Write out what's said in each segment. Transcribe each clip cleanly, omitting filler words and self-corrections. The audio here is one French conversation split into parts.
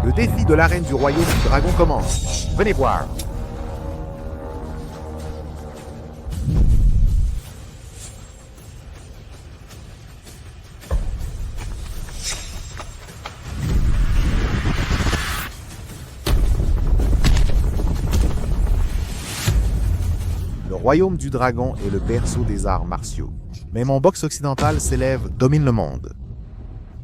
Le défi de l'arène du royaume du dragon commence. Venez voir. Le royaume du dragon est le berceau des arts martiaux. Mais mon boxe occidental s'élève, domine le monde.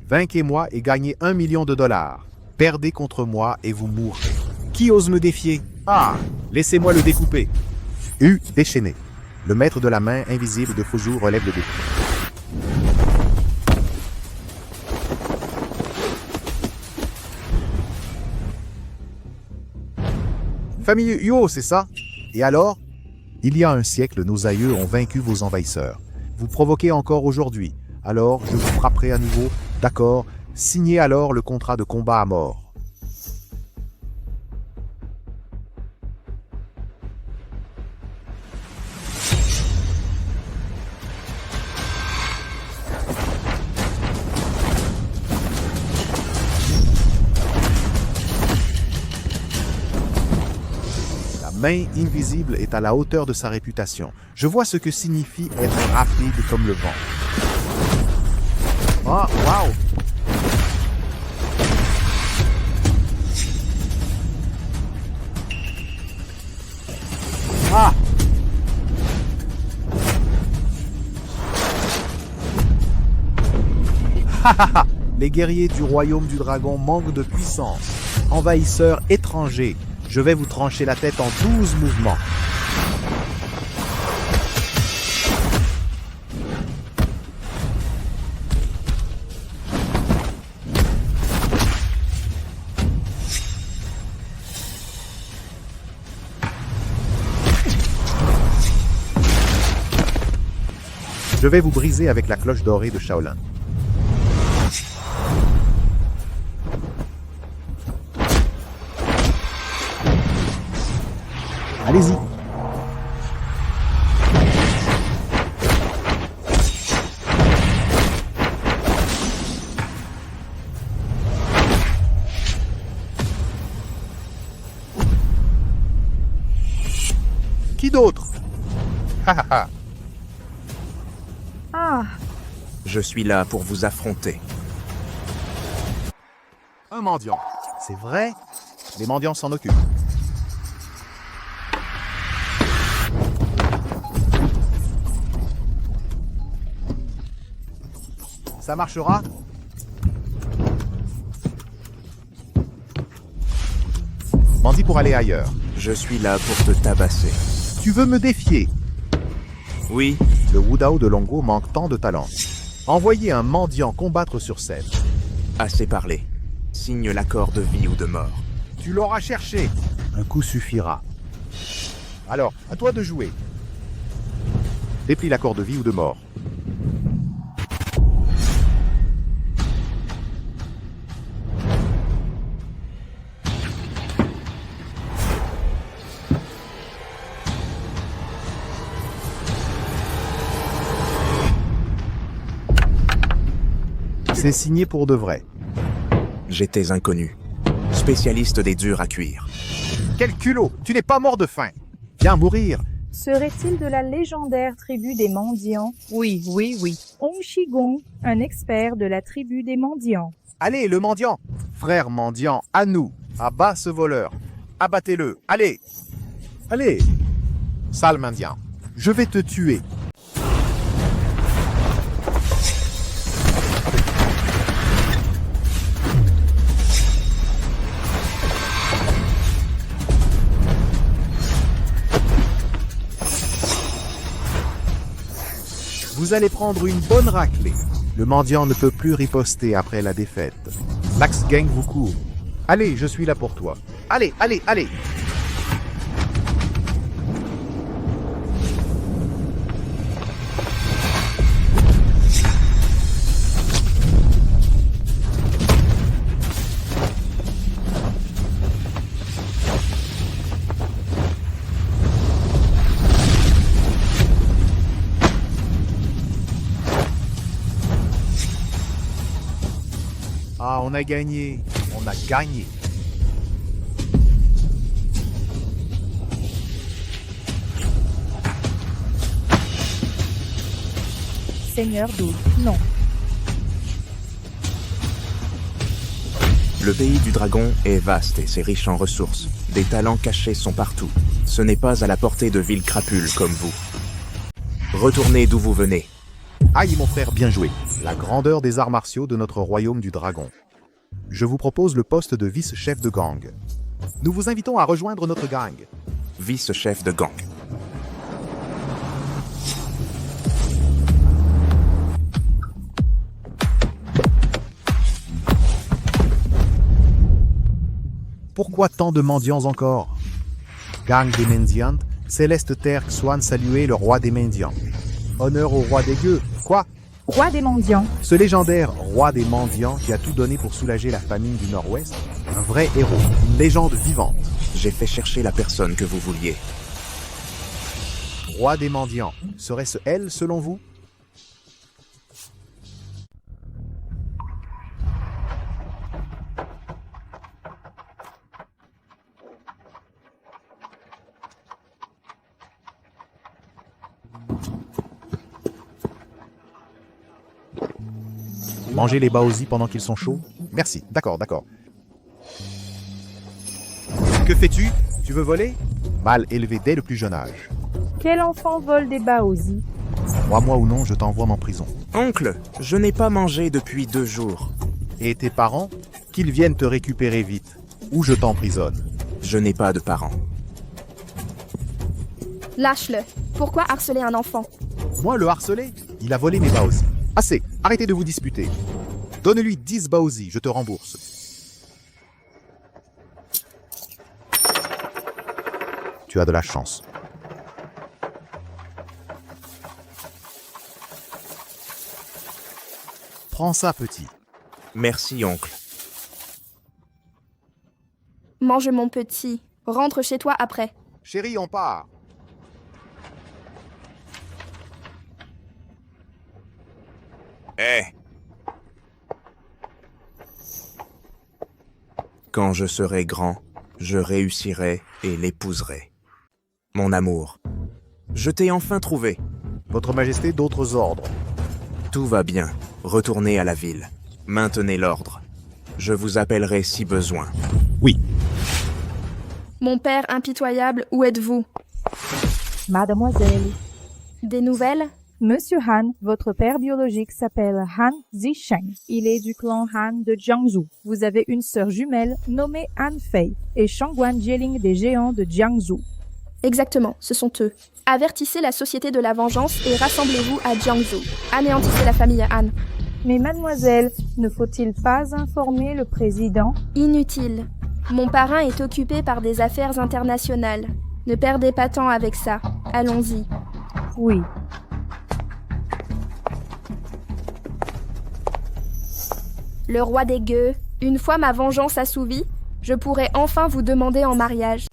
Vainquez-moi et gagnez 1 million de dollars. Perdez contre moi et vous mourrez. Qui ose me défier? Ah, laissez-moi le découper. U déchaîné. Le maître de la main invisible de Fuzu relève le défi. Famille Yo, c'est ça? Et alors? Il y a un siècle, nos aïeux ont vaincu vos envahisseurs. Vous provoquez encore aujourd'hui. Alors, je vous frapperai à nouveau. D'accord? Signez alors le contrat de combat à mort. La main invisible est à la hauteur de sa réputation. Je vois ce que signifie être rapide comme le vent. Oh, wow! Ah! Les guerriers du royaume du dragon manquent de puissance. Envahisseurs étrangers, je vais vous trancher la tête en 12 mouvements. Je vais vous briser avec la cloche dorée de Shaolin. Allez-y. Qui d'autre? Ha. Ah, Je suis là pour vous affronter. Un mendiant. C'est vrai? Les mendiants s'en occupent. Ça marchera? Bandit pour aller ailleurs. Je suis là pour te tabasser. Tu veux me défier? Oui, Le Wudao de Longo manque tant de talent. Envoyez un mendiant combattre sur scène. assez parlé. Signe l'accord de vie ou de mort. Tu l'auras cherché. Un coup suffira. Alors, à toi de jouer. Déplie l'accord de vie ou de mort. C'est signé pour de vrai. J'étais inconnu. Spécialiste des durs à cuire. Quel culot! Tu n'es pas mort de faim! Viens mourir! serait-il de la légendaire tribu des mendiants? Oui. Ong Shigong, un expert de la tribu des mendiants. Allez, le mendiant! Frère mendiant, à nous! Abat ce voleur! Abattez-le! Allez! Allez! Sale mendiant! Je vais te tuer! Vous allez prendre une bonne raclée. Le mendiant ne peut plus riposter après la défaite. L'Axe Gang vous court. Allez, je suis là pour toi. Allez, allez, allez! Ah, on a gagné. On a gagné. seigneur d'eau. Non. Le pays du dragon est vaste et c'est riche en ressources. Des talents cachés sont partout. Ce n'est pas à la portée de villes crapules comme vous. Retournez d'où vous venez. Aïe mon frère, bien joué. La grandeur des arts martiaux de notre royaume du dragon. Je vous propose le poste de vice-chef de gang. Nous vous invitons à rejoindre notre gang. Vice-chef de gang. Pourquoi tant de mendiants encore? Gang des mendiants, céleste terre Xuan saluer le roi des mendiants. Honneur au roi des gueux. Quoi? Roi des mendiants. Ce légendaire roi des mendiants qui a tout donné pour soulager la famine du Nord-Ouest, un vrai héros, une légende vivante. J'ai fait chercher la personne que vous vouliez. Roi des mendiants, serait-ce elle selon vous? Manger les baozi pendant qu'ils sont chauds? Merci, d'accord. Que fais-tu? Tu veux voler? Mal élevé dès le plus jeune âge. Quel enfant vole des baozi? Crois-moi ou non, je t'envoie en prison. Oncle, je n'ai pas mangé depuis 2 jours. Et tes parents? Qu'ils viennent te récupérer vite, ou je t'emprisonne. Je n'ai pas de parents. Lâche-le. Pourquoi harceler un enfant? Moi, le harceler? Il a volé mes baozi. Assez, arrêtez de vous disputer. Donne-lui 10 baozi, je te rembourse. Tu as de la chance. Prends ça, petit. Merci, oncle. Mange mon petit. Rentre chez toi après. Chérie, on part. Hé! Quand je serai grand, je réussirai et l'épouserai. Mon amour, je t'ai enfin trouvé. Votre Majesté, d'autres ordres. Tout va bien. Retournez à la ville. Maintenez l'ordre. Je vous appellerai si besoin. Oui. Mon père impitoyable, où êtes-vous? Mademoiselle. Des nouvelles? Monsieur Han, votre père biologique s'appelle Han Zisheng. Il est du clan Han de Jiangsu. Vous avez une sœur jumelle nommée Han Fei et Shangguan Jieling des géants de Jiangsu. Exactement, ce sont eux. Avertissez la Société de la Vengeance et rassemblez-vous à Jiangsu. Anéantissez la famille Han. Mais mademoiselle, ne faut-il pas informer le président? Inutile. Mon parrain est occupé par des affaires internationales. Ne perdez pas temps avec ça. Allons-y. Oui. Le roi des gueux, une fois ma vengeance assouvie, je pourrai enfin vous demander en mariage.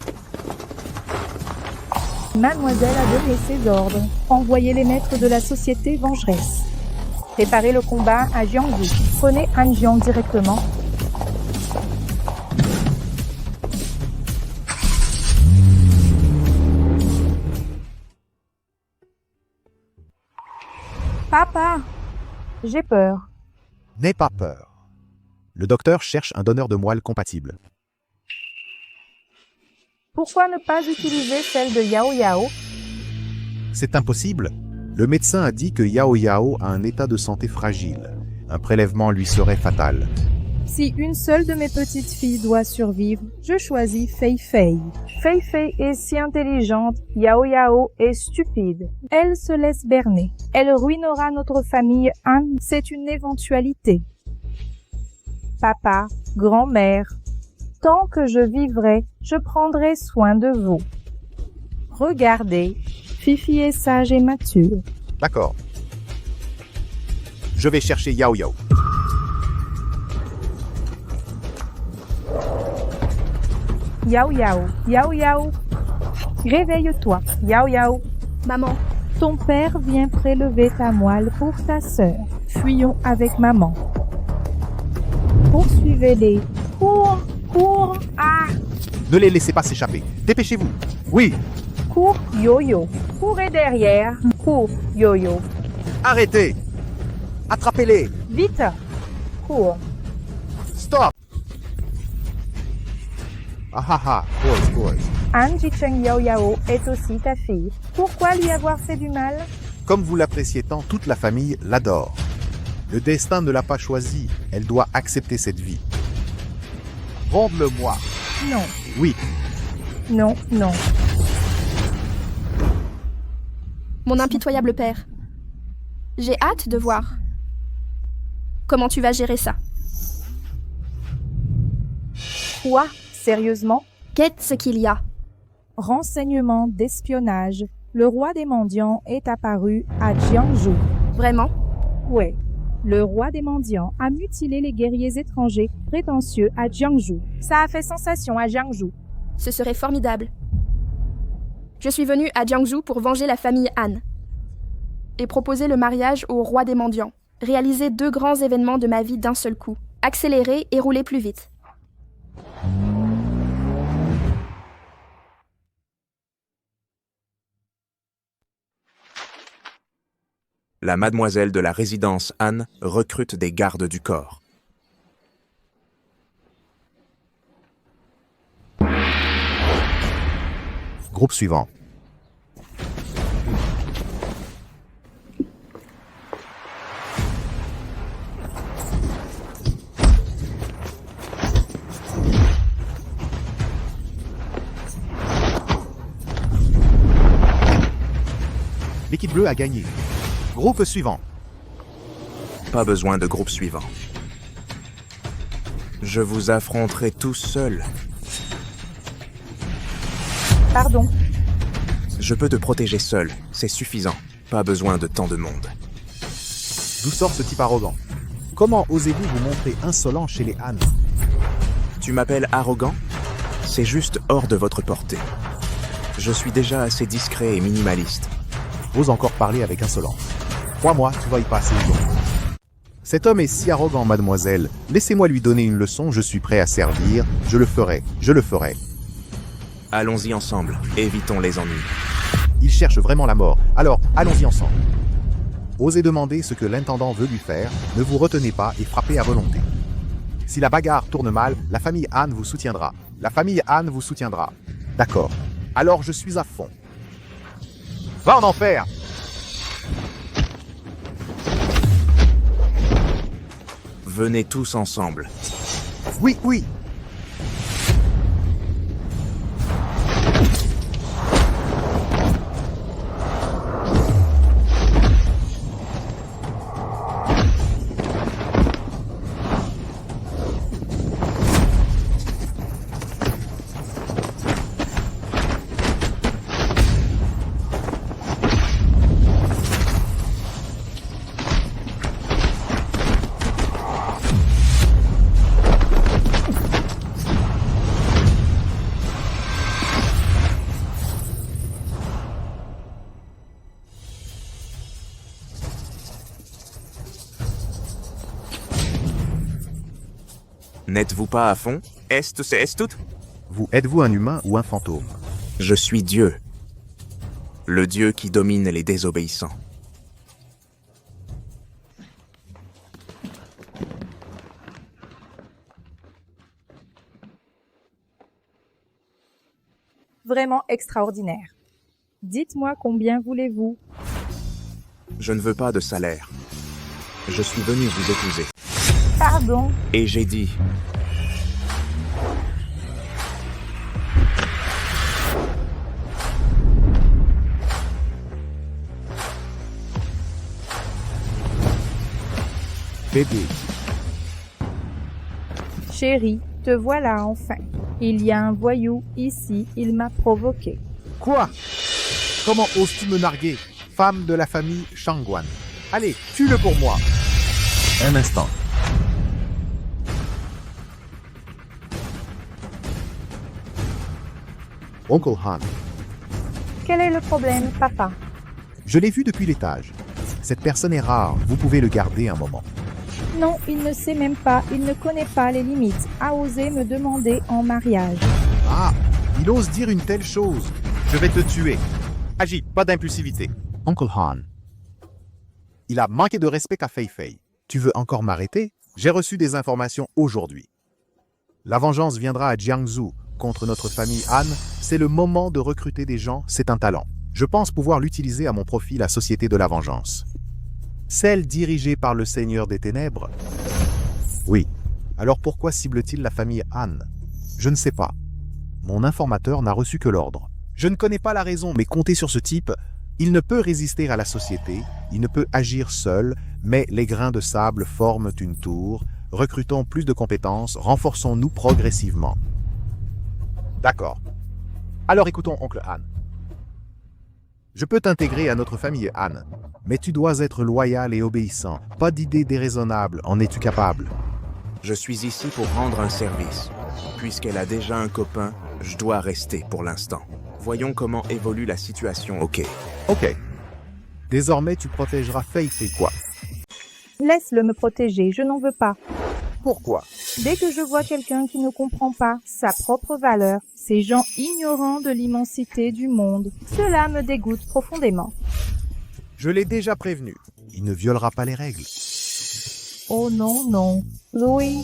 Mademoiselle a donné ses ordres. Envoyez les maîtres de la société vengeresse. Préparez le combat à Jiangsu. Prenez Anjiang directement. Papa, j'ai peur. N'aie pas peur. Le docteur cherche un donneur de moelle compatible. Pourquoi ne pas utiliser celle de Yao Yao? C'est impossible. Le médecin a dit que Yao Yao a un état de santé fragile. Un prélèvement lui serait fatal. Si une seule de mes petites filles doit survivre, je choisis Fei Fei. Fei Fei est si intelligente, Yao Yao est stupide. Elle se laisse berner. Elle ruinera notre famille Han, c'est une éventualité. Papa, grand-mère, tant que je vivrai, je prendrai soin de vous. Regardez, Fifi est sage et mature. D'accord. Je vais chercher Yao Yao. Yao Yao, Yao Yao. Réveille-toi, Yao Yao. Maman, Ton père vient prélever ta moelle pour ta sœur. Fuyons avec maman. Poursuivez-les. Cours, cours, ah, Ne les laissez pas s'échapper. Dépêchez-vous. Oui, cours, yo-yo. Courez derrière, cours, yo-yo. arrêtez. Attrapez-les! Vite! Cours. Stop! Ah ah ah, pause. Han Jicheng Yao Yao est aussi ta fille. Pourquoi lui avoir fait du mal? Comme vous l'appréciez tant, toute la famille l'adore. Le destin ne l'a pas choisi, elle doit accepter cette vie. Rende-le-moi. Non, Oui, non, non. Mon impitoyable père. J'ai hâte de voir comment tu vas gérer ça. Quoi? Sérieusement? Qu'est-ce qu'il y a? Renseignements d'espionnage. Le roi des mendiants est apparu à Jiangzhou. Vraiment? Ouais. Le roi des mendiants a mutilé les guerriers étrangers prétentieux à Jiangzhou. Ça a fait sensation à Jiangzhou. Ce serait formidable. Je suis venue à Jiangzhou pour venger la famille Han et proposer le mariage au roi des mendiants. Réaliser 2 grands événements de ma vie d'un seul coup. Accélérer et rouler plus vite. La mademoiselle de la résidence Han recrute des gardes du corps. groupe suivant. L'équipe bleue a gagné. Groupe suivant. Pas besoin de groupe suivant. Je vous affronterai tous seul. Pardon. Je peux te protéger seul, c'est suffisant. Pas besoin de tant de monde. D'où sort ce type arrogant? Comment osez-vous vous montrer insolent chez les Han? Tu m'appelles arrogant? C'est juste hors de votre portée. Je suis déjà assez discret et minimaliste. Ose encore parler avec insolence. Crois-moi, tu vas y passer aujourd'hui. Cet homme est si arrogant, mademoiselle. Laissez-moi lui donner une leçon, je suis prêt à servir. Je le ferai, je le ferai. Allons-y ensemble, évitons les ennuis. Il cherche vraiment la mort, alors allons-y ensemble. Osez demander ce que l'intendant veut lui faire, ne vous retenez pas et frappez à volonté. Si la bagarre tourne mal, la famille Han vous soutiendra. La famille Han vous soutiendra. D'accord. Alors je suis à fond. Va en enfer! Venez tous ensemble. Oui, oui! N'êtes-vous pas à fond? Est tout? Êtes-vous un humain ou un fantôme? Je suis Dieu. Le Dieu qui domine les désobéissants. Vraiment extraordinaire. Dites-moi combien voulez-vous? Je ne veux pas de salaire. Je suis venu vous épouser. Pardon. Et j'ai dit... Bébé. Chérie, te voilà enfin. Il y a un voyou ici, il m'a provoqué. Quoi? Comment oses-tu me narguer, femme de la famille Shangguan? Allez, tue-le pour moi. Un instant. Oncle Han, Quel est le problème, papa? je l'ai vu depuis l'étage. Cette personne est rare, vous pouvez le garder un moment. Non, il ne sait même pas, il ne connaît pas les limites. A osé me demander en mariage. Ah, il ose dire une telle chose. Je vais te tuer. Agis, pas d'impulsivité. Oncle Han. Il a manqué de respect à Fei Fei. Tu veux encore m'arrêter? J'ai reçu des informations aujourd'hui. La vengeance viendra à Jiangsu contre notre famille Han. C'est le moment de recruter des gens, c'est un talent. Je pense pouvoir l'utiliser à mon profit, la Société de la Vengeance. Celle dirigée par le Seigneur des Ténèbres? Oui. Alors pourquoi cible-t-il la famille Han? Je ne sais pas. Mon informateur n'a reçu que l'ordre. Je ne connais pas la raison, mais comptez sur ce type. Il ne peut résister à la société, il ne peut agir seul, mais les grains de sable forment une tour. Recrutons plus de compétences, renforçons-nous progressivement. D'accord. Alors écoutons oncle Han. Je peux t'intégrer à notre famille Han, mais tu dois être loyal et obéissant. Pas d'idée déraisonnable, en es-tu capable? Je suis ici pour rendre un service. Puisqu'elle a déjà un copain, je dois rester pour l'instant. Voyons comment évolue la situation, ok. Ok. Désormais, tu protégeras Fei Fei quoi? Laisse-le me protéger, je n'en veux pas. Pourquoi? Dès que je vois quelqu'un qui ne comprend pas sa propre valeur, ces gens ignorants de l'immensité du monde, cela me dégoûte profondément. Je l'ai déjà prévenu. Il ne violera pas les règles. Oh non, non. Louis,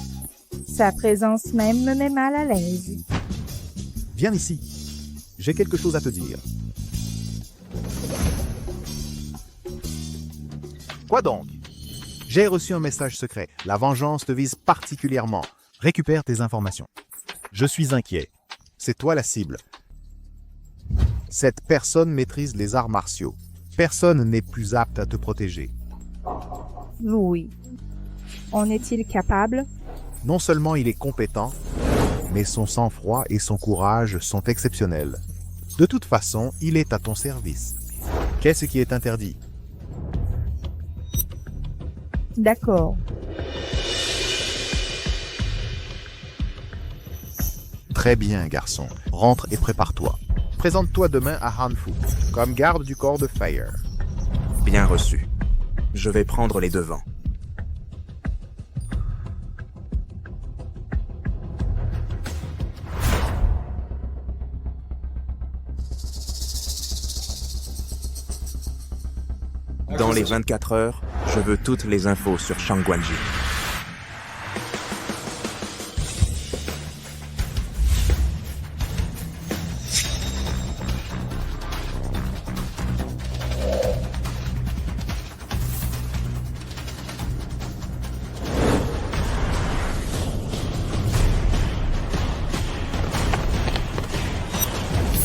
sa présence même me met mal à l'aise. Viens ici. J'ai quelque chose à te dire. Quoi donc? J'ai reçu un message secret. La vengeance te vise particulièrement. Récupère tes informations. Je suis inquiet. C'est toi la cible. Cette personne maîtrise les arts martiaux. Personne n'est plus apte à te protéger. Louis, en est-il capable? Non seulement il est compétent, mais son sang-froid et son courage sont exceptionnels. De toute façon, il est à ton service. Qu'est-ce qui est interdit? D'accord. Très bien, garçon. Rentre et prépare-toi. Présente-toi demain à Hanfu, comme garde du corps de Fire. Bien reçu. Je vais prendre les devants. Dans les 24 heures, je veux toutes les infos sur Shangguanji.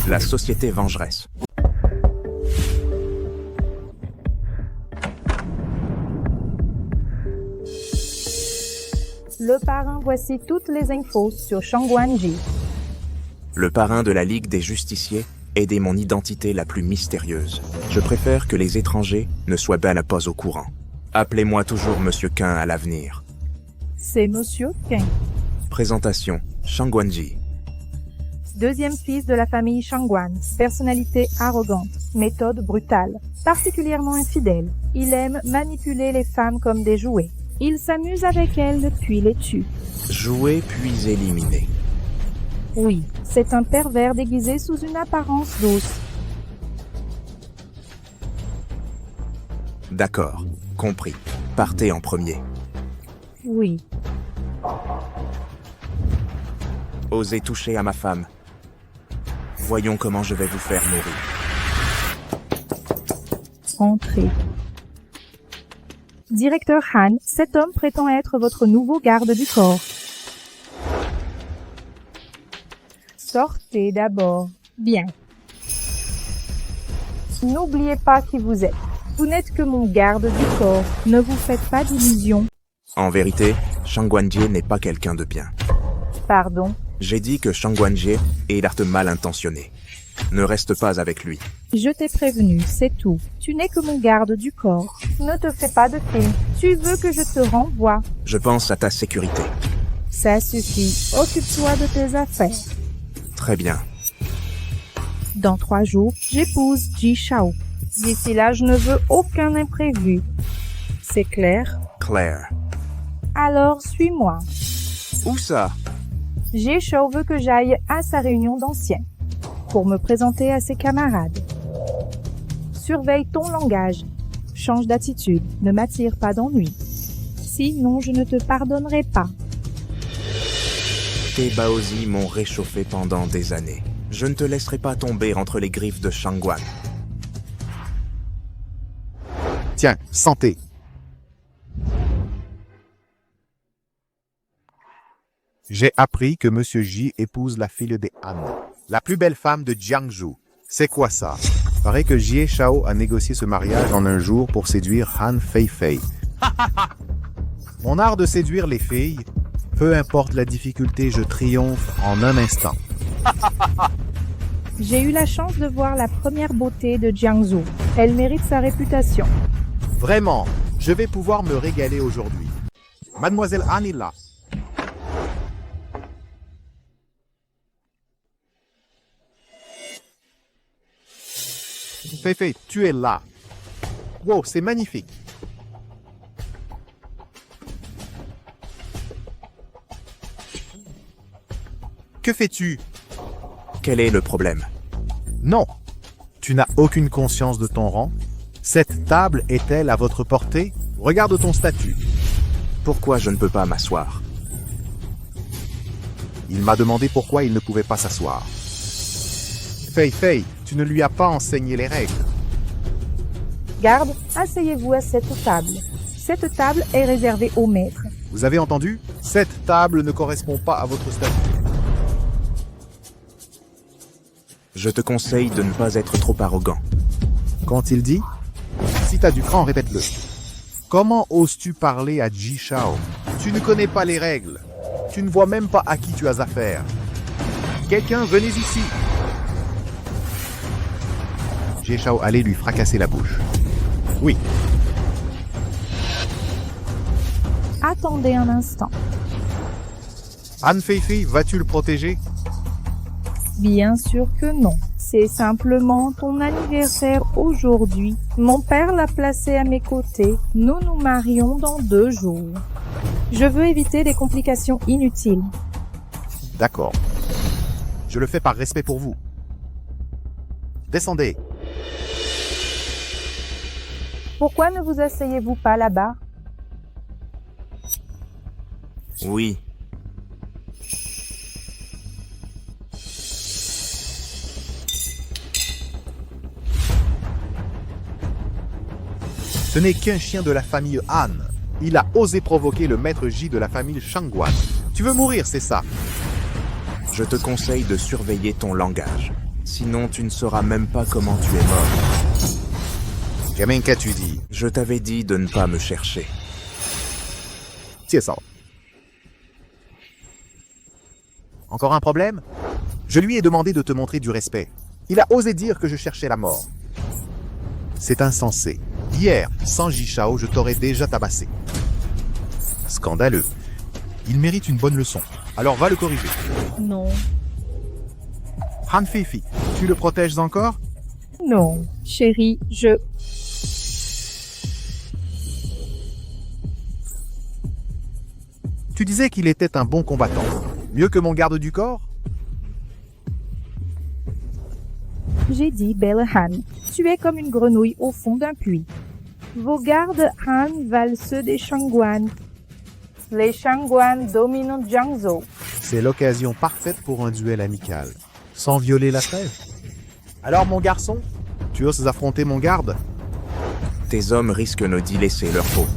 La société vengeresse. Le parrain, voici toutes les infos sur Shangguanji. Le parrain de la Ligue des Justiciers est mon identité la plus mystérieuse. Je préfère que les étrangers ne soient pas au courant. Appelez-moi toujours Monsieur Quin à l'avenir. C'est Monsieur Quin, Présentation, Shangguanji. deuxième fils de la famille Shangguan. Personnalité arrogante, méthode brutale, particulièrement infidèle. Il aime manipuler les femmes comme des jouets. Il s'amuse avec elles puis les tue. Jouer puis éliminer. Oui, c'est un pervers déguisé sous une apparence douce. D'accord, compris. Partez en premier. Oui, Osez toucher à ma femme. Voyons comment je vais vous faire mourir. entrez. Directeur Han, cet homme prétend être votre nouveau garde du corps. Sortez d'abord. Bien. N'oubliez pas qui vous êtes. Vous n'êtes que mon garde du corps. Ne vous faites pas d'illusions. En vérité, Shangguanji n'est pas quelqu'un de bien. Pardon. J'ai dit que Shangguanji est l'art mal intentionné. Ne reste pas avec lui. Je t'ai prévenu, c'est tout. Tu n'es que mon garde du corps. Ne te fais pas de film. Tu veux que je te renvoie. Je pense à ta sécurité. Ça suffit. Occupe-toi de tes affaires. Très bien. Dans 3 jours, j'épouse Ji Shao. D'ici là, je ne veux aucun imprévu. C'est clair? Claire. Alors, suis-moi. Où ça? Ji Shao veut que j'aille à sa réunion d'anciens pour me présenter à ses camarades. Surveille ton langage. Change d'attitude. Ne m'attire pas d'ennui. sinon je ne te pardonnerai pas. Tes Baozi m'ont réchauffé pendant des années. Je ne te laisserai pas tomber entre les griffes de Shangguan. Tiens, santé. J'ai appris que Monsieur Ji épouse la fille des Han, la plus belle femme de Jiangsu. C'est quoi ça? Paraît que Jie Shao a négocié ce mariage en un jour pour séduire Han Feifei. Mon art de séduire les filles, peu importe la difficulté, je triomphe en un instant. J'ai eu la chance de voir la première beauté de Jiangsu. Elle mérite sa réputation. Vraiment, je vais pouvoir me régaler aujourd'hui. Mademoiselle Han est là. Feifei, tu es là. Wow, c'est magnifique. Que fais-tu? Quel est le problème? Non. Tu n'as aucune conscience de ton rang? Cette table est-elle à votre portée? Regarde ton statut. Pourquoi je ne peux pas m'asseoir? Il m'a demandé pourquoi il ne pouvait pas s'asseoir. Feifei, tu ne lui as pas enseigné les règles. Garde, asseyez-vous à cette table. Cette table est réservée au maître. Vous avez entendu? Cette table ne correspond pas à votre statut. Je te conseille de ne pas être trop arrogant. Qu'ont-il dit? Si t'as du cran, répète-le. Comment oses-tu parler à Ji Shao? Tu ne connais pas les règles. Tu ne vois même pas à qui tu as affaire. Quelqu'un, venez ici. Ji Shao allait lui fracasser la bouche. Oui. Attendez un instant. Han Feifei, vas-tu le protéger? Bien sûr que non. C'est simplement ton anniversaire aujourd'hui. Mon père l'a placé à mes côtés. Nous nous marions dans 2 jours. Je veux éviter des complications inutiles. D'accord. Je le fais par respect pour vous. Descendez. Pourquoi ne vous asseyez-vous pas là-bas? Oui. Ce n'est qu'un chien de la famille Han. Il a osé provoquer le maître Ji de la famille Shangguan. Tu veux mourir, c'est ça? Je te conseille de surveiller ton langage. Sinon, tu ne sauras même pas comment tu es mort. Gamin, qu'as-tu dit? Je t'avais dit de ne pas me chercher. C'est ça. Encore un problème? Je lui ai demandé de te montrer du respect. Il a osé dire que je cherchais la mort. C'est insensé. Hier, sans Ji Shao, je t'aurais déjà tabassé. Scandaleux. Il mérite une bonne leçon. Alors va le corriger. Non. Han Feifei, tu le protèges encore? Non. Chérie, Tu disais qu'il était un bon combattant. Mieux que mon garde du corps? J'ai dit, belle Han, tu es comme une grenouille au fond d'un puits. Vos gardes Han valent ceux des Shangguan. Les Shangguan dominent Jiangsu. C'est l'occasion parfaite pour un duel amical. Sans violer la trêve. Alors mon garçon, tu oses affronter mon garde? Tes hommes risquent de d'y laisser leur peau.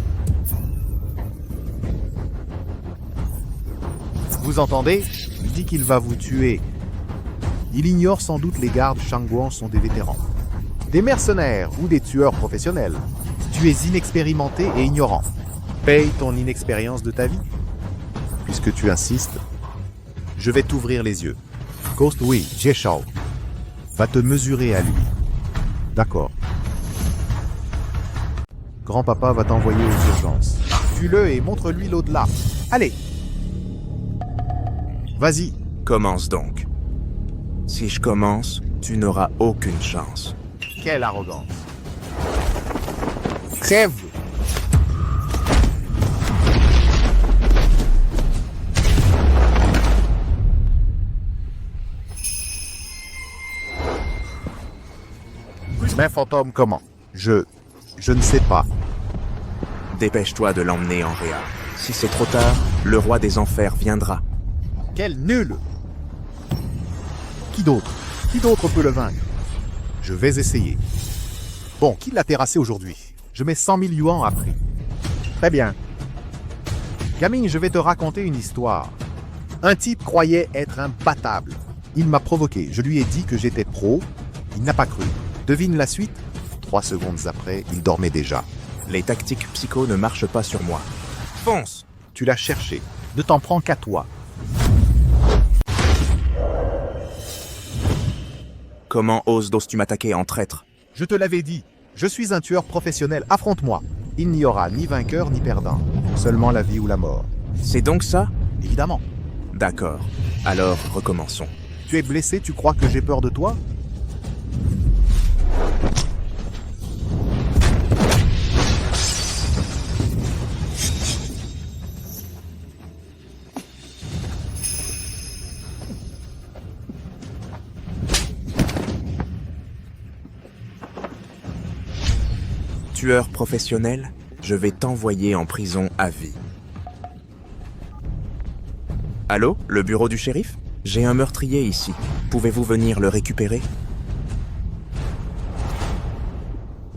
Vous entendez? Il dit qu'il va vous tuer. Il ignore sans doute les gardes Shangguan sont des vétérans. Des mercenaires ou des tueurs professionnels. Tu es inexpérimenté et ignorant. Paye ton inexpérience de ta vie. Puisque tu insistes, je vais t'ouvrir les yeux. Ghost, oui, Jie Shao. Va te mesurer à lui. D'accord. Grand-papa va t'envoyer aux urgences. Tue-le et montre-lui l'au-delà. Allez. Vas-y. Commence donc. Si je commence, tu n'auras aucune chance. Quelle arrogance. Crève. Mais fantôme, comment? Je ne sais pas. Dépêche-toi de l'emmener en réa. Si c'est trop tard, le roi des enfers viendra. Quel nul! Qui d'autre? Qui d'autre peut le vaincre? Je vais essayer. Bon, qui l'a terrassé aujourd'hui? Je mets 100 000 yuans à prix. Très bien. Gaming, je vais te raconter une histoire. Un type croyait être imbattable. Il m'a provoqué. Je lui ai dit que j'étais pro. Il n'a pas cru. Devine la suite? 3 secondes après, il dormait déjà. Les tactiques psycho ne marchent pas sur moi. Fonce! Tu l'as cherché. Ne t'en prends qu'à toi. Comment oses-tu m'attaquer en traître? Je te l'avais dit. Je suis un tueur professionnel. Affronte-moi. Il n'y aura ni vainqueur ni perdant. Seulement la vie ou la mort. C'est donc ça? Évidemment. D'accord. Alors, recommençons. Tu es blessé, tu crois que j'ai peur de toi? Tueur professionnel, je vais t'envoyer en prison à vie. Allô, le bureau du shérif? J'ai un meurtrier ici. Pouvez-vous venir le récupérer?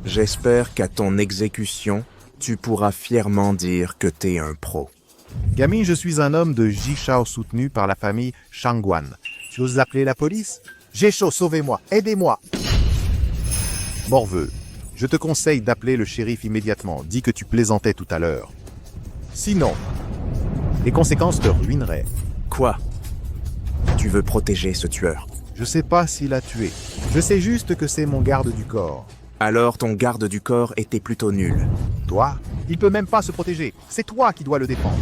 J'espère qu'à ton exécution, tu pourras fièrement dire que t'es un pro. Gaming, je suis un homme de Jishao soutenu par la famille Shangguan. Tu oses appeler la police? J'ai chaud, sauvez-moi, aidez-moi! Morveux, je te conseille d'appeler le shérif immédiatement. Dis que tu plaisantais tout à l'heure. Sinon, les conséquences te ruineraient. Quoi? Tu veux protéger ce tueur? Je sais pas s'il a tué. Je sais juste que c'est mon garde du corps. Alors ton garde du corps était plutôt nul. Toi, il peut même pas se protéger. C'est toi qui dois le défendre.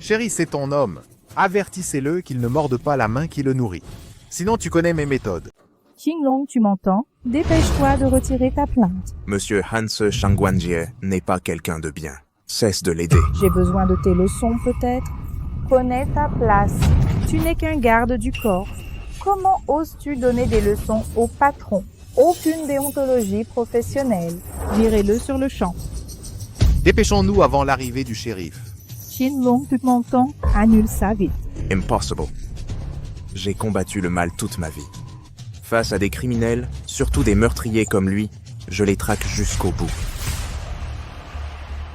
Chéri, c'est ton homme. Avertissez-le qu'il ne morde pas la main qui le nourrit. Sinon, tu connais mes méthodes. Qinglong, tu m'entends? Dépêche-toi de retirer ta plainte. Monsieur Hanse Shangguanjie n'est pas quelqu'un de bien. Cesse de l'aider. J'ai besoin de tes leçons peut-être? Connais ta place. Tu n'es qu'un garde du corps. Comment oses-tu donner des leçons au patron? Aucune déontologie professionnelle. Virez-le sur le champ. Dépêchons-nous avant l'arrivée du shérif. Qinglong, tu m'entends? Annule ça vite. Impossible. J'ai combattu le mal toute ma vie. Face à des criminels, surtout des meurtriers comme lui, je les traque jusqu'au bout.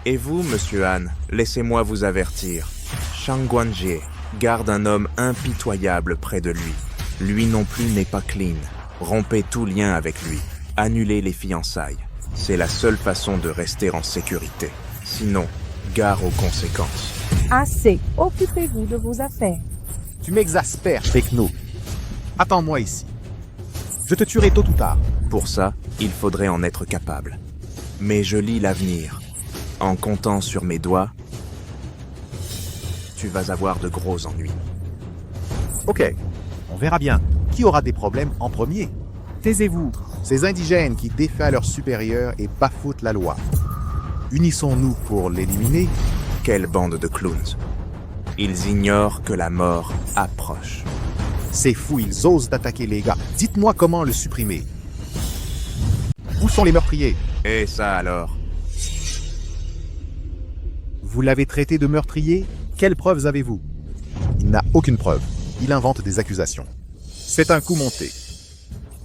Et vous, monsieur Han, laissez-moi vous avertir. Shangguanjie garde un homme impitoyable près de lui. Lui non plus n'est pas clean. Rompez tout lien avec lui. Annulez les fiançailles. C'est la seule façon de rester en sécurité. Sinon, gare aux conséquences. Assez. Occupez-vous de vos affaires. Tu m'exaspères, Techno. Attends-moi ici. Je te tuerai tôt ou tard. Pour ça, il faudrait en être capable. Mais je lis l'avenir. En comptant sur mes doigts, tu vas avoir de gros ennuis. Ok, on verra bien. Qui aura des problèmes en premier? Taisez-vous. Ces indigènes qui défient leurs supérieurs et bafouent la loi. Unissons-nous pour l'éliminer. Quelle bande de clowns. Ils ignorent que la mort approche. C'est fou, ils osent attaquer les gars. Dites-moi comment le supprimer. Où sont les meurtriers? Et ça alors? Vous l'avez traité de meurtrier? Quelles preuves avez-vous? Il n'a aucune preuve. Il invente des accusations. C'est un coup monté.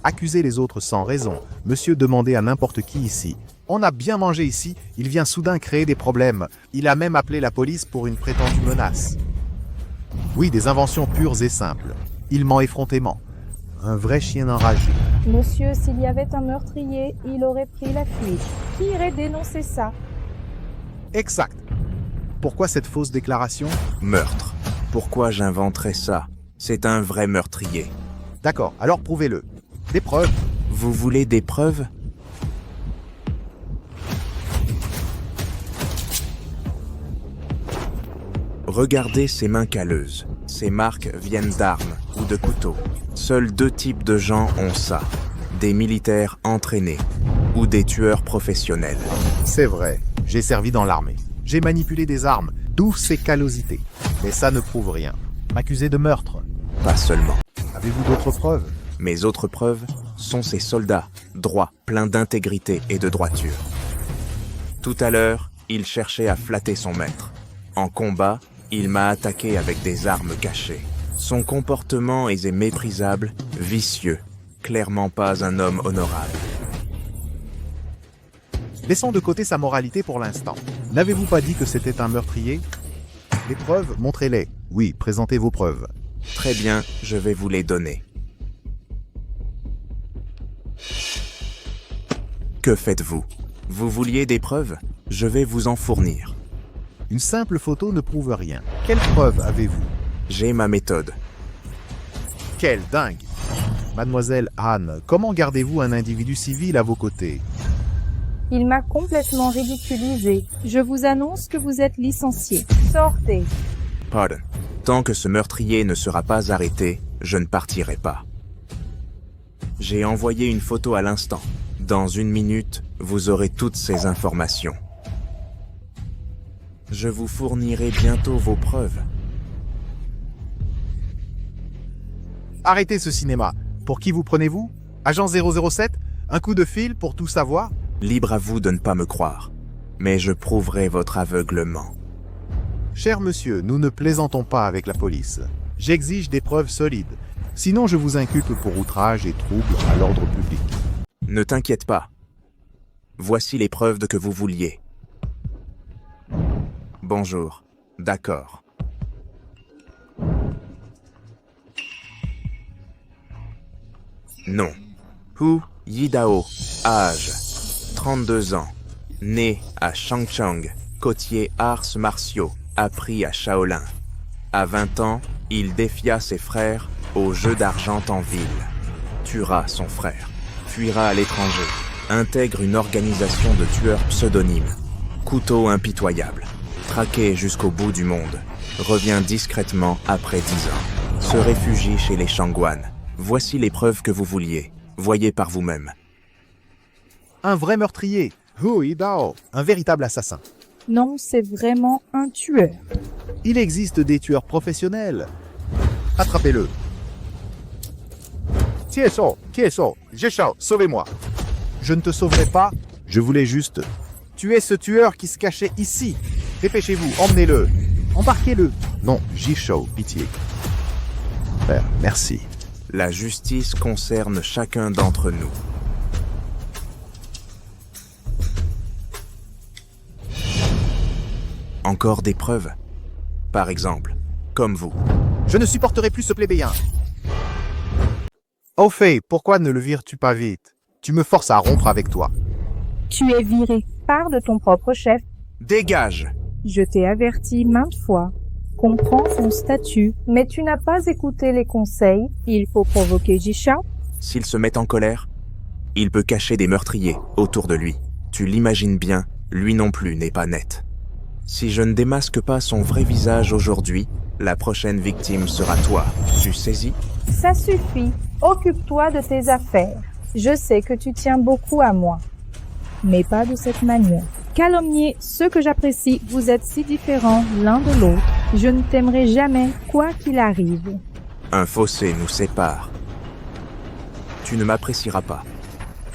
Accuser les autres sans raison. Monsieur demandait à n'importe qui ici. On a bien mangé ici, il vient soudain créer des problèmes. Il a même appelé la police pour une prétendue menace. Oui, des inventions pures et simples. Il ment effrontément. Un vrai chien enragé. Monsieur, s'il y avait un meurtrier, il aurait pris la fuite. Qui irait dénoncer ça? Exact. Pourquoi cette fausse déclaration? Meurtre. Pourquoi j'inventerais ça? C'est un vrai meurtrier. D'accord, alors prouvez-le. Des preuves. Vous voulez des preuves? Regardez ces mains calleuses. Ces marques viennent d'armes ou de couteaux. Seuls 2 types de gens ont ça. Des militaires entraînés ou des tueurs professionnels. C'est vrai, j'ai servi dans l'armée. J'ai manipulé des armes, d'où ces callosités. Mais ça ne prouve rien. M'accuser de meurtre. Pas seulement. Avez-vous d'autres preuves? Mes autres preuves sont ces soldats, droits, pleins d'intégrité et de droiture. Tout à l'heure, il cherchait à flatter son maître. En combat, il m'a attaqué avec des armes cachées. Son comportement est méprisable, vicieux, clairement pas un homme honorable. Laissons de côté sa moralité pour l'instant. N'avez-vous pas dit que c'était un meurtrier? Les preuves, montrez-les. Oui, présentez vos preuves. Très bien, je vais vous les donner. Que faites-vous? Vous vouliez des preuves? Je vais vous en fournir. Une simple photo ne prouve rien. Quelles preuves avez-vous? J'ai ma méthode. Quelle dingue! Mademoiselle Anne, comment gardez-vous un individu civil à vos côtés? Il m'a complètement ridiculisé. Je vous annonce que vous êtes licencié. Sortez. Pardon. Tant que ce meurtrier ne sera pas arrêté, je ne partirai pas. J'ai envoyé une photo à l'instant. Dans 1 minute, vous aurez toutes ces informations. Je vous fournirai bientôt vos preuves. Arrêtez ce cinéma. Pour qui vous prenez-vous? Agent 007? Un coup de fil pour tout savoir? Libre à vous de ne pas me croire. Mais je prouverai votre aveuglement. Cher monsieur, nous ne plaisantons pas avec la police. J'exige des preuves solides. Sinon, je vous inculpe pour outrage et trouble à l'ordre public. Ne t'inquiète pas. Voici les preuves que vous vouliez. Bonjour. D'accord. Nom. Hu Yidao. Âge. 32 ans. Né à Changchang. Côtier arts martiaux. Appris à Shaolin. À 20 ans, il défia ses frères au jeu d'argent en ville. Tuera son frère. Fuira à l'étranger. Intègre une organisation de tueurs pseudonymes. Couteau impitoyable. Traqué jusqu'au bout du monde. Revient discrètement après 10 ans. Se réfugie chez les Shangguan. Voici les preuves que vous vouliez. Voyez par vous-même. Un vrai meurtrier. Hu Yidao. Un véritable assassin. Non, c'est vraiment un tueur. Il existe des tueurs professionnels. Attrapez-le. Tieso, Jeshao, sauvez-moi. Je ne te sauverai pas. Je voulais juste tuer ce tueur qui se cachait ici. Dépêchez-vous, emmenez-le. Embarquez-le. Non, Jishao, pitié. Père, merci. La justice concerne chacun d'entre nous. Encore des preuves? Par exemple, comme vous. Je ne supporterai plus ce plébéien. Oh Fei, pourquoi ne le vires-tu pas vite? Tu me forces à rompre avec toi. Tu es viré. Pars de ton propre chef. Dégage! Je t'ai averti maintes fois. Comprends son statut, mais tu n'as pas écouté les conseils. Il faut provoquer Jishao. S'il se met en colère, il peut cacher des meurtriers autour de lui. Tu l'imagines bien, lui non plus n'est pas net. Si je ne démasque pas son vrai visage aujourd'hui, la prochaine victime sera toi. Tu saisis? Ça suffit. Occupe-toi de tes affaires. Je sais que tu tiens beaucoup à moi. Mais pas de cette manière. Calomnier ceux que j'apprécie, vous êtes si différents l'un de l'autre. Je ne t'aimerai jamais, quoi qu'il arrive. Un fossé nous sépare. Tu ne m'apprécieras pas.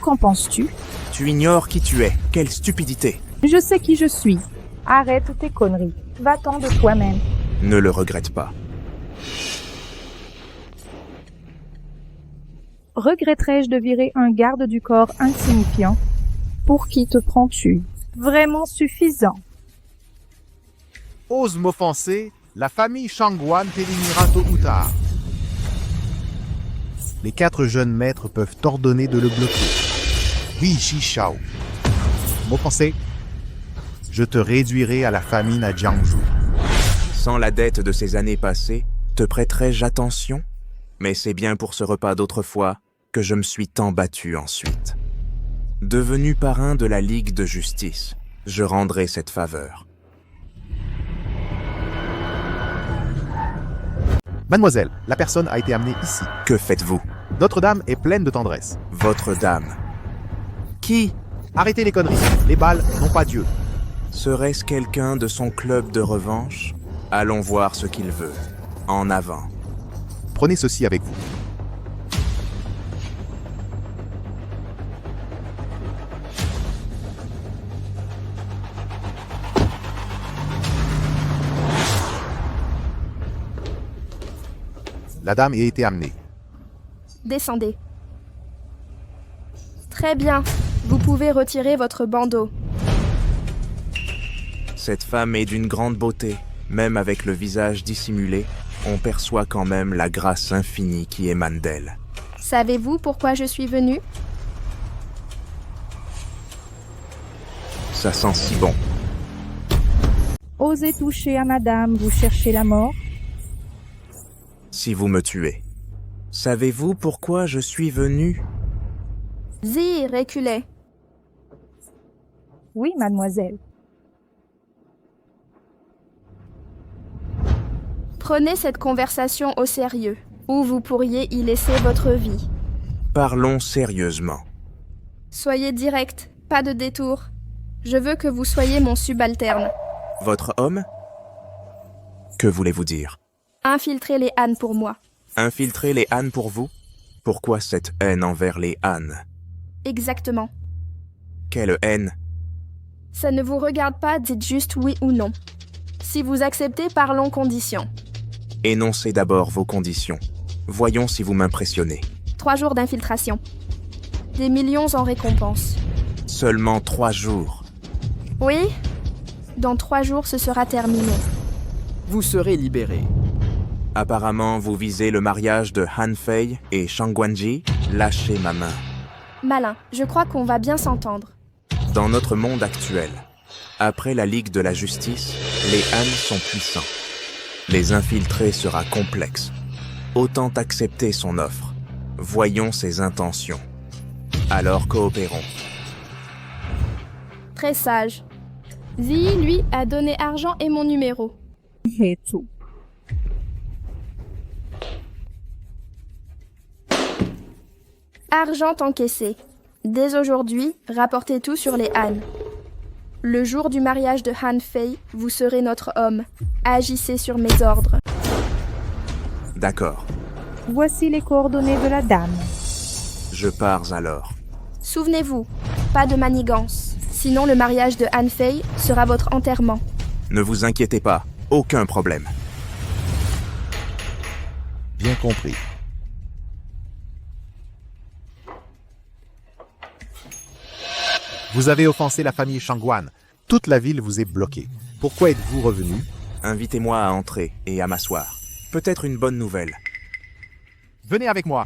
Qu'en penses-tu? Tu ignores qui tu es. Quelle stupidité! Je sais qui je suis. Arrête tes conneries. Va-t'en de toi-même. Ne le regrette pas. Regretterais-je de virer un garde du corps insignifiant? Pour qui te prends-tu? Vraiment suffisant. Ose m'offenser, la famille Shangguan t'éliminera tôt ou tard. Les 4 jeunes maîtres peuvent t'ordonner de le bloquer. Oui, Jishao. M'offenser, je te réduirai à la famine à Jiangsu. Sans la dette de ces années passées, te prêterais-je attention? Mais c'est bien pour ce repas d'autrefois que je me suis tant battu ensuite. Devenu parrain de la Ligue de Justice, je rendrai cette faveur. Mademoiselle, la personne a été amenée ici. Que faites-vous? Notre-Dame est pleine de tendresse. Votre dame. Qui? Arrêtez les conneries. Les balles n'ont pas Dieu. Serait-ce quelqu'un de son club de revanche? Allons voir ce qu'il veut. En avant. Prenez ceci avec vous. La dame a été amenée. Descendez. Très bien. Vous pouvez retirer votre bandeau. Cette femme est d'une grande beauté. Même avec le visage dissimulé, on perçoit quand même la grâce infinie qui émane d'elle. Savez-vous pourquoi je suis venue? Ça sent si bon. Osez toucher à madame, vous cherchez la mort? Si vous me tuez. Savez-vous pourquoi je suis venu? Zi, reculez. Oui, mademoiselle. Prenez cette conversation au sérieux, ou vous pourriez y laisser votre vie. Parlons sérieusement. Soyez direct, pas de détour. Je veux que vous soyez mon subalterne. Votre homme? Que voulez-vous dire? Infiltrez les Han pour moi. Infiltrer les Han pour vous? Pourquoi cette haine envers les Han? Exactement. Quelle haine? Ça ne vous regarde pas, dites juste oui ou non. Si vous acceptez, parlons conditions. Énoncez d'abord vos conditions. Voyons si vous m'impressionnez. 3 jours d'infiltration. Des millions en récompense. Seulement 3 jours. Oui? Dans 3 jours, ce sera terminé. Vous serez libéré. Apparemment, vous visez le mariage de Han Fei et Shang Guanji. Lâchez ma main. Malin, je crois qu'on va bien s'entendre. Dans notre monde actuel, après la Ligue de la Justice, les Han sont puissants. Les infiltrer sera complexe. Autant accepter son offre. Voyons ses intentions. Alors coopérons. Très sage. Zi, lui, a donné argent et mon numéro. Et tout. Argent encaissé. Dès aujourd'hui, rapportez tout sur les Han. Le jour du mariage de Han Fei, vous serez notre homme. Agissez sur mes ordres. D'accord. Voici les coordonnées de la dame. Je pars alors. Souvenez-vous, pas de manigance. Sinon le mariage de Han Fei sera votre enterrement. Ne vous inquiétez pas, aucun problème. Bien compris. Vous avez offensé la famille Shangguan. Toute la ville vous est bloquée. Pourquoi êtes-vous revenu? Invitez-moi à entrer et à m'asseoir. Peut-être une bonne nouvelle. Venez avec moi.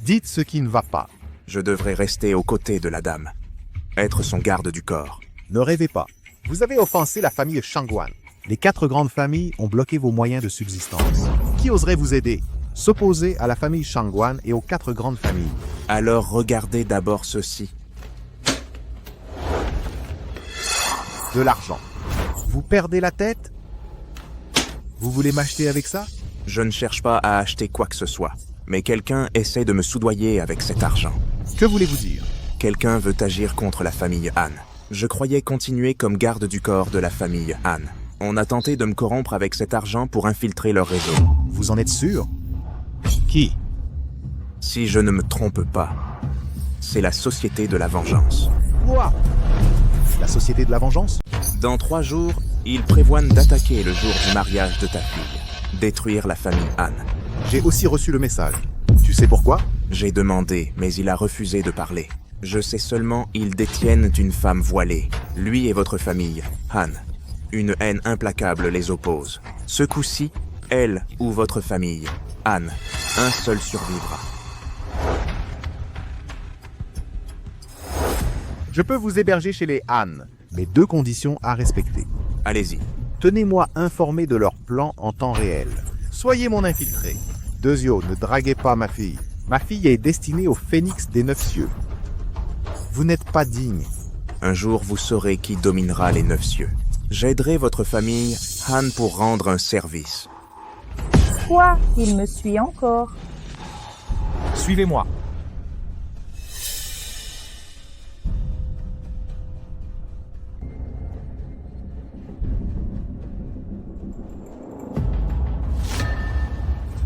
Dites ce qui ne va pas. Je devrais rester aux côtés de la dame. Être son garde du corps. Ne rêvez pas. Vous avez offensé la famille Shangguan. Les 4 grandes familles ont bloqué vos moyens de subsistance. Qui oserait vous aider? S'opposer à la famille Shangguan et aux 4 grandes familles. Alors regardez d'abord ceci. De l'argent. Vous perdez la tête? Vous voulez m'acheter avec ça? Je ne cherche pas à acheter quoi que ce soit. Mais quelqu'un essaie de me soudoyer avec cet argent. Que voulez-vous dire? Quelqu'un veut agir contre la famille Han. Je croyais continuer comme garde du corps de la famille Han. On a tenté de me corrompre avec cet argent pour infiltrer leur réseau. Vous en êtes sûr? Qui? Si je ne me trompe pas, c'est la Société de la Vengeance. Quoi? La Société de la Vengeance? Dans 3 jours, ils prévoient d'attaquer le jour du mariage de ta fille. Détruire la famille Han. J'ai aussi reçu le message. Tu sais pourquoi? J'ai demandé, mais il a refusé de parler. Je sais seulement ils détiennent une femme voilée. Lui et votre famille, Han. Une haine implacable les oppose. Ce coup-ci, elle ou votre famille, Han, un seul survivra. Je peux vous héberger chez les Han, mais 2 conditions à respecter. Allez-y. Tenez-moi informé de leur plan en temps réel. Soyez mon infiltré. Deuxio, ne draguez pas ma fille. Ma fille est destinée au phénix des 9 cieux. Vous n'êtes pas digne. Un jour, vous saurez qui dominera les 9 cieux. J'aiderai votre famille, Han, pour rendre un service. Quoi? Il me suit encore. Suivez-moi.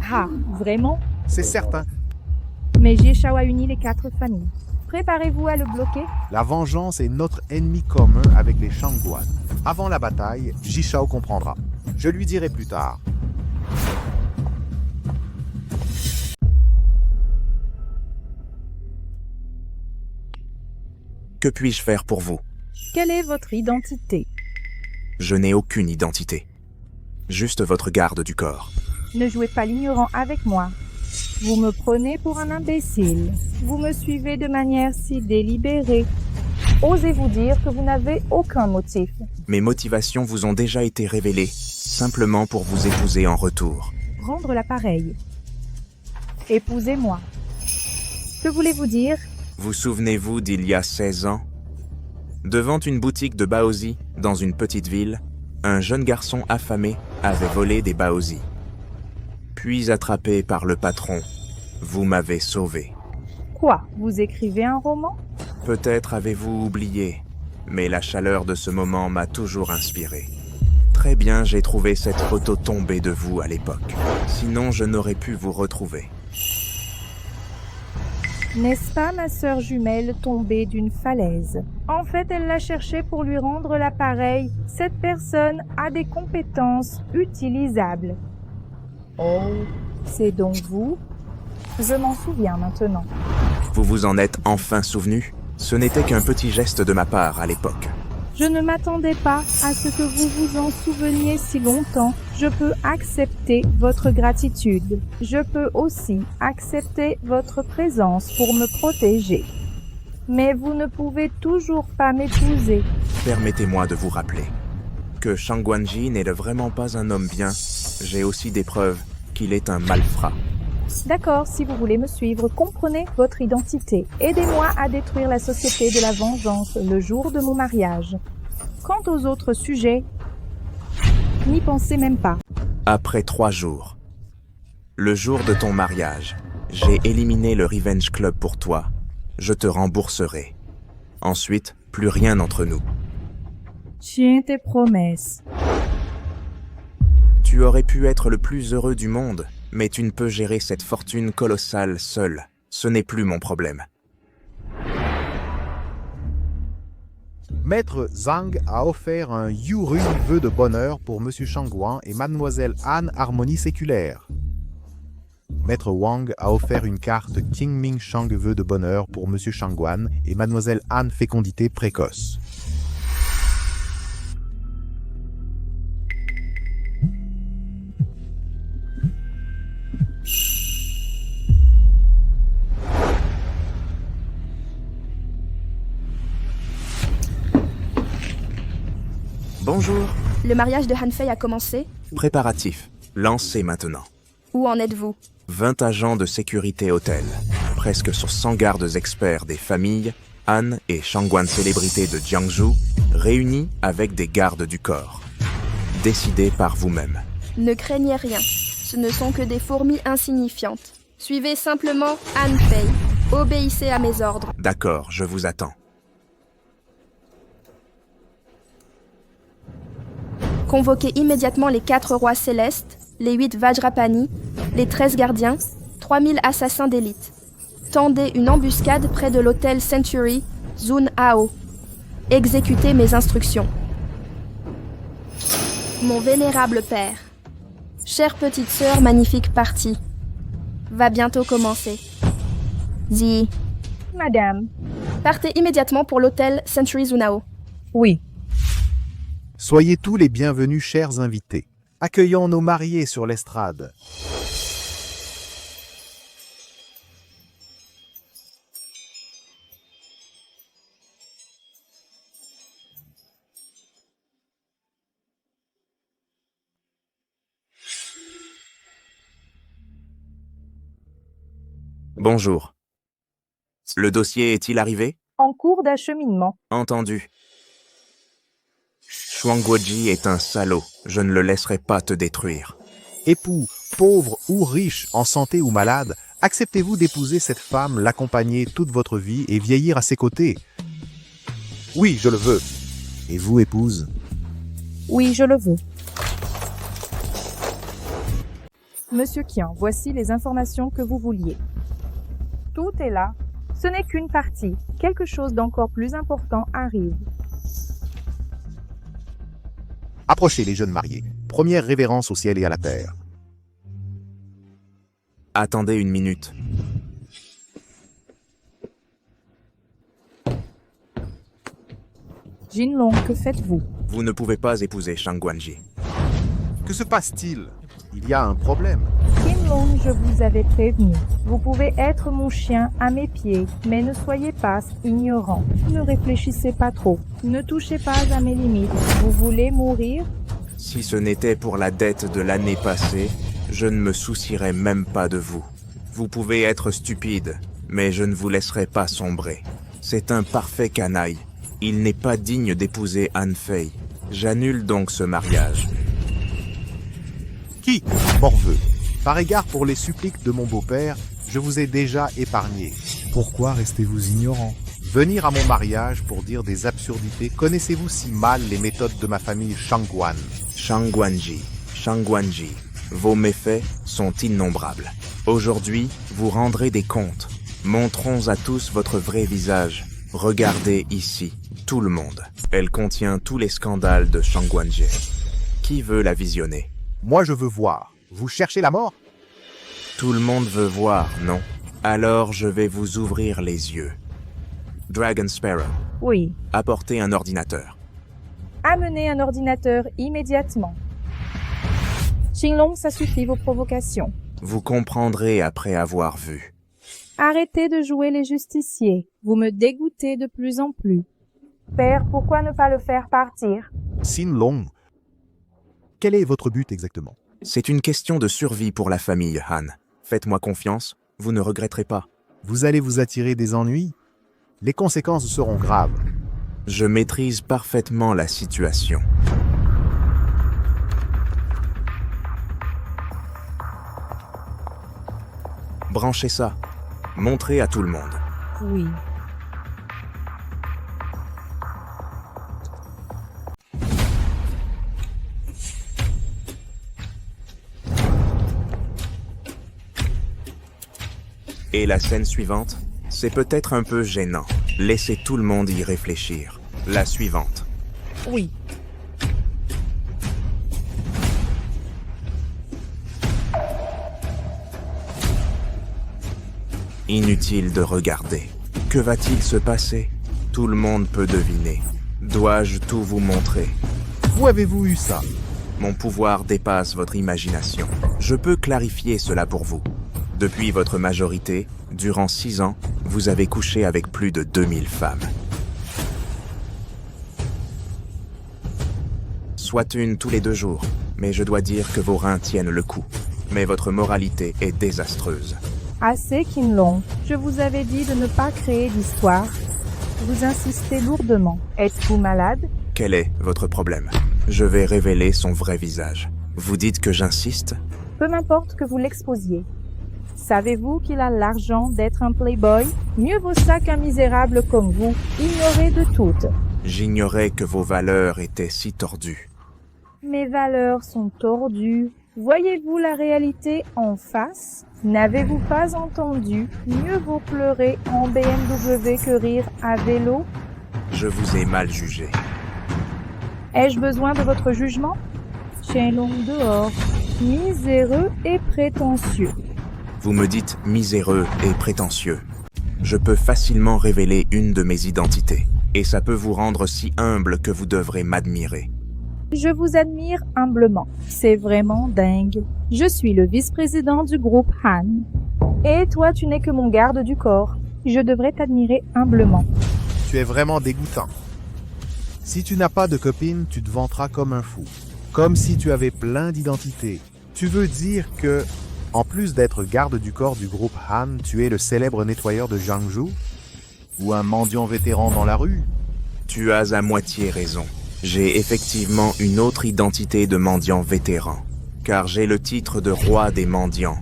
Ah, vraiment? C'est certain. Mais Jieshao a uni les 4 familles. Préparez-vous à le bloquer. La vengeance est notre ennemi commun avec les Shangguan. Avant la bataille, Jieshao comprendra. Je lui dirai plus tard. Que puis-je faire pour vous? Quelle est votre identité? Je n'ai aucune identité. Juste votre garde du corps. Ne jouez pas l'ignorant avec moi. Vous me prenez pour un imbécile. Vous me suivez de manière si délibérée. Osez-vous dire que vous n'avez aucun motif. Mes motivations vous ont déjà été révélées, simplement pour vous épouser en retour. Rendre l'appareil. Épousez-moi. Que voulez-vous dire? Vous souvenez-vous d'il y a 16 ans? Devant une boutique de baozi, dans une petite ville, un jeune garçon affamé avait volé des baozi. Puis attrapé par le patron, vous m'avez sauvé. Quoi? Vous écrivez un roman? Peut-être avez-vous oublié, mais la chaleur de ce moment m'a toujours inspiré. Très bien, j'ai trouvé cette photo tombée de vous à l'époque. Sinon, je n'aurais pu vous retrouver. N'est-ce pas ma sœur jumelle tombée d'une falaise? En fait, elle l'a cherché pour lui rendre l'appareil. Cette personne a des compétences utilisables. Oh, c'est donc vous? Je m'en souviens maintenant. Vous vous en êtes enfin souvenu? Ce n'était qu'un petit geste de ma part à l'époque. Je ne m'attendais pas à ce que vous vous en souveniez si longtemps. Je peux accepter votre gratitude. Je peux aussi accepter votre présence pour me protéger. Mais vous ne pouvez toujours pas m'épouser. Permettez-moi de vous rappeler que Shangguanji n'est vraiment pas un homme bien. J'ai aussi des preuves qu'il est un malfrat. D'accord, si vous voulez me suivre, comprenez votre identité. Aidez-moi à détruire la société de la vengeance le jour de mon mariage. Quant aux autres sujets, n'y pensez même pas. Après 3 jours, le jour de ton mariage, j'ai éliminé le Revenge Club pour toi. Je te rembourserai. Ensuite, plus rien entre nous. Tiens tes promesses. Tu aurais pu être le plus heureux du monde, mais tu ne peux gérer cette fortune colossale seul. Ce n'est plus mon problème. Maître Zhang a offert un Yurun vœu de bonheur pour Monsieur Shangguan et Mademoiselle Han Harmonie séculaire. Maître Wang a offert une carte Qingming Shang vœu de bonheur pour Monsieur Shangguan et Mademoiselle Han fécondité précoce. Bonjour. Le mariage de Han Fei a commencé? Préparatif. Lancez maintenant. Où en êtes-vous? 20 agents de sécurité hôtel. Presque sur 100 gardes experts des familles, Han et Shangguan célébrités de Jiangsu, réunis avec des gardes du corps. Décidez par vous-même. Ne craignez rien. Ce ne sont que des fourmis insignifiantes. Suivez simplement Han Fei. Obéissez à mes ordres. D'accord, je vous attends. Convoquez immédiatement les 4 rois célestes, les 8 Vajrapani, les 13 gardiens, 3000 assassins d'élite. Tendez une embuscade près de l'hôtel Century, Zun Hao. Exécutez mes instructions. Mon vénérable père. Chère petite sœur, magnifique partie. Va bientôt commencer. Zi. Madame. Partez immédiatement pour l'hôtel Century Zunao. Oui. Soyez tous les bienvenus, chers invités. Accueillons nos mariés sur l'estrade. Bonjour. Le dossier est-il arrivé? En cours d'acheminement. Entendu. Shuangguoji est un salaud. Je ne le laisserai pas te détruire. Époux, pauvre ou riche, en santé ou malade, acceptez-vous d'épouser cette femme, l'accompagner toute votre vie et vieillir à ses côtés? Oui, je le veux. Et vous, épouse? Oui, je le veux. Monsieur Qian, voici les informations que vous vouliez. Tout est là. Ce n'est qu'une partie. Quelque chose d'encore plus important arrive. Approchez les jeunes mariés. Première révérence au ciel et à la terre. Attendez une minute. Jinlong, que faites-vous? Vous ne pouvez pas épouser Shang Guanji. Que se passe-t-il? Il y a un problème. Jinlong, je vous avais prévenu. Vous pouvez être mon chien à mes pieds, mais ne soyez pas ignorant. Ne réfléchissez pas trop. Ne touchez pas à mes limites. Vous voulez mourir? Si ce n'était pour la dette de l'année passée, je ne me soucierais même pas de vous. Vous pouvez être stupide, mais je ne vous laisserai pas sombrer. C'est un parfait canaille. Il n'est pas digne d'épouser Han Fei. J'annule donc ce mariage. Qui? Morveux. Par égard pour les suppliques de mon beau-père, je vous ai déjà épargné. Pourquoi restez-vous ignorant? Venir à mon mariage pour dire des absurdités, connaissez-vous si mal les méthodes de ma famille Shangguan? Shang Guanji, vos méfaits sont innombrables. Aujourd'hui, vous rendrez des comptes. Montrons à tous votre vrai visage. Regardez ici, tout le monde. Elle contient tous les scandales de Shang Guanji. Qui veut la visionner? Moi je veux voir. Vous cherchez la mort? Tout le monde veut voir, non? Alors je vais vous ouvrir les yeux. Dragon Sparrow, Oui. apportez un ordinateur. Amenez un ordinateur immédiatement. Jinlong, ça suffit vos provocations. Vous comprendrez après avoir vu. Arrêtez de jouer les justiciers. Vous me dégoûtez de plus en plus. Père, pourquoi ne pas le faire partir? Sin Long, quel est votre but exactement? C'est une question de survie pour la famille, Han. Faites-moi confiance, vous ne regretterez pas. Vous allez vous attirer des ennuis? Les conséquences seront graves. Je maîtrise parfaitement la situation. Branchez ça. Montrez à tout le monde. Oui. Et la scène suivante? C'est peut-être un peu gênant. Laissez tout le monde y réfléchir. La suivante. Oui. Inutile de regarder. Que va-t-il se passer? Tout le monde peut deviner. Dois-je tout vous montrer? Où avez-vous eu ça? Mon pouvoir dépasse votre imagination. Je peux clarifier cela pour vous. Depuis votre majorité, durant 6 ans, vous avez couché avec plus de 2000 femmes. Soit une tous les 2 jours, mais je dois dire que vos reins tiennent le coup. Mais votre moralité est désastreuse. Assez, Jinlong. Je vous avais dit de ne pas créer d'histoire. Vous insistez lourdement. Êtes-vous malade? Quel est votre problème? Je vais révéler son vrai visage. Vous dites que j'insiste? Peu m'importe que vous l'exposiez. Savez-vous qu'il a l'argent d'être un playboy? Mieux vaut ça qu'un misérable comme vous, ignoré de toutes. J'ignorais que vos valeurs étaient si tordues. Mes valeurs sont tordues. Voyez-vous la réalité en face? N'avez-vous pas entendu? Mieux vaut pleurer en BMW que rire à vélo. Je vous ai mal jugé. Ai-je besoin de votre jugement? Jinlong dehors, miséreux et prétentieux. Vous me dites miséreux et prétentieux. Je peux facilement révéler une de mes identités, et ça peut vous rendre si humble que vous devrez m'admirer. Je vous admire humblement. C'est vraiment dingue. Je suis le vice-président du groupe Han. Et toi, tu n'es que mon garde du corps. Je devrais t'admirer humblement. Tu es vraiment dégoûtant. Si tu n'as pas de copine, tu te vanteras comme un fou. Comme si tu avais plein d'identités. Tu veux dire que, en plus d'être garde du corps du groupe Han, tu es le célèbre nettoyeur de Jiangsu? Ou un mendiant vétéran dans la rue? Tu as à moitié raison. J'ai effectivement une autre identité de mendiant vétéran, car j'ai le titre de roi des mendiants.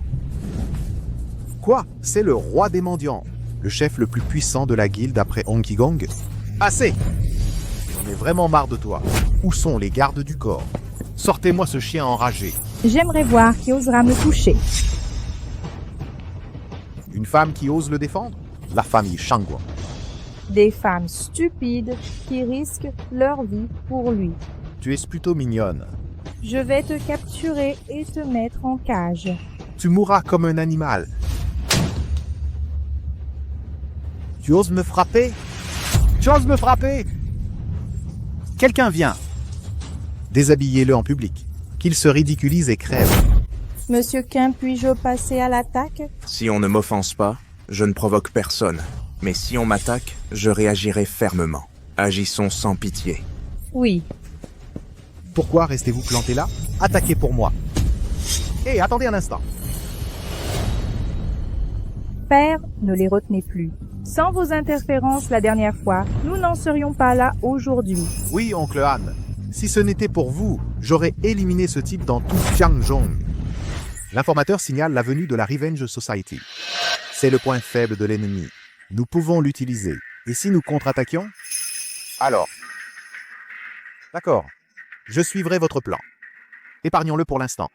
Quoi? C'est le roi des mendiants, le chef le plus puissant de la guilde après Honky Gong? Assez! J'en ai vraiment marre de toi. Où sont les gardes du corps? Sortez-moi ce chien enragé. J'aimerais voir qui osera me toucher. Une femme qui ose le défendre? La famille Shangguan. Des femmes stupides qui risquent leur vie pour lui. Tu es plutôt mignonne. Je vais te capturer et te mettre en cage. Tu mourras comme un animal. Tu oses me frapper? Tu oses me frapper? Quelqu'un vient. Déshabillez-le en public. Qu'il se ridiculise et crève. Monsieur Quin, puis-je passer à l'attaque? Si on ne m'offense pas, je ne provoque personne. Mais si on m'attaque, je réagirai fermement. Agissons sans pitié. Oui. Pourquoi restez-vous planté là? Attaquez pour moi. Hé, attendez un instant. Père, ne les retenez plus. Sans vos interférences la dernière fois, nous n'en serions pas là aujourd'hui. Oui, oncle Han. Si ce n'était pour vous, j'aurais éliminé ce type dans tout Xiangzhong. L'informateur signale la venue de la Revenge Society. C'est le point faible de l'ennemi. Nous pouvons l'utiliser. Et si nous contre-attaquions? Alors. D'accord. Je suivrai votre plan. Épargnons-le pour l'instant.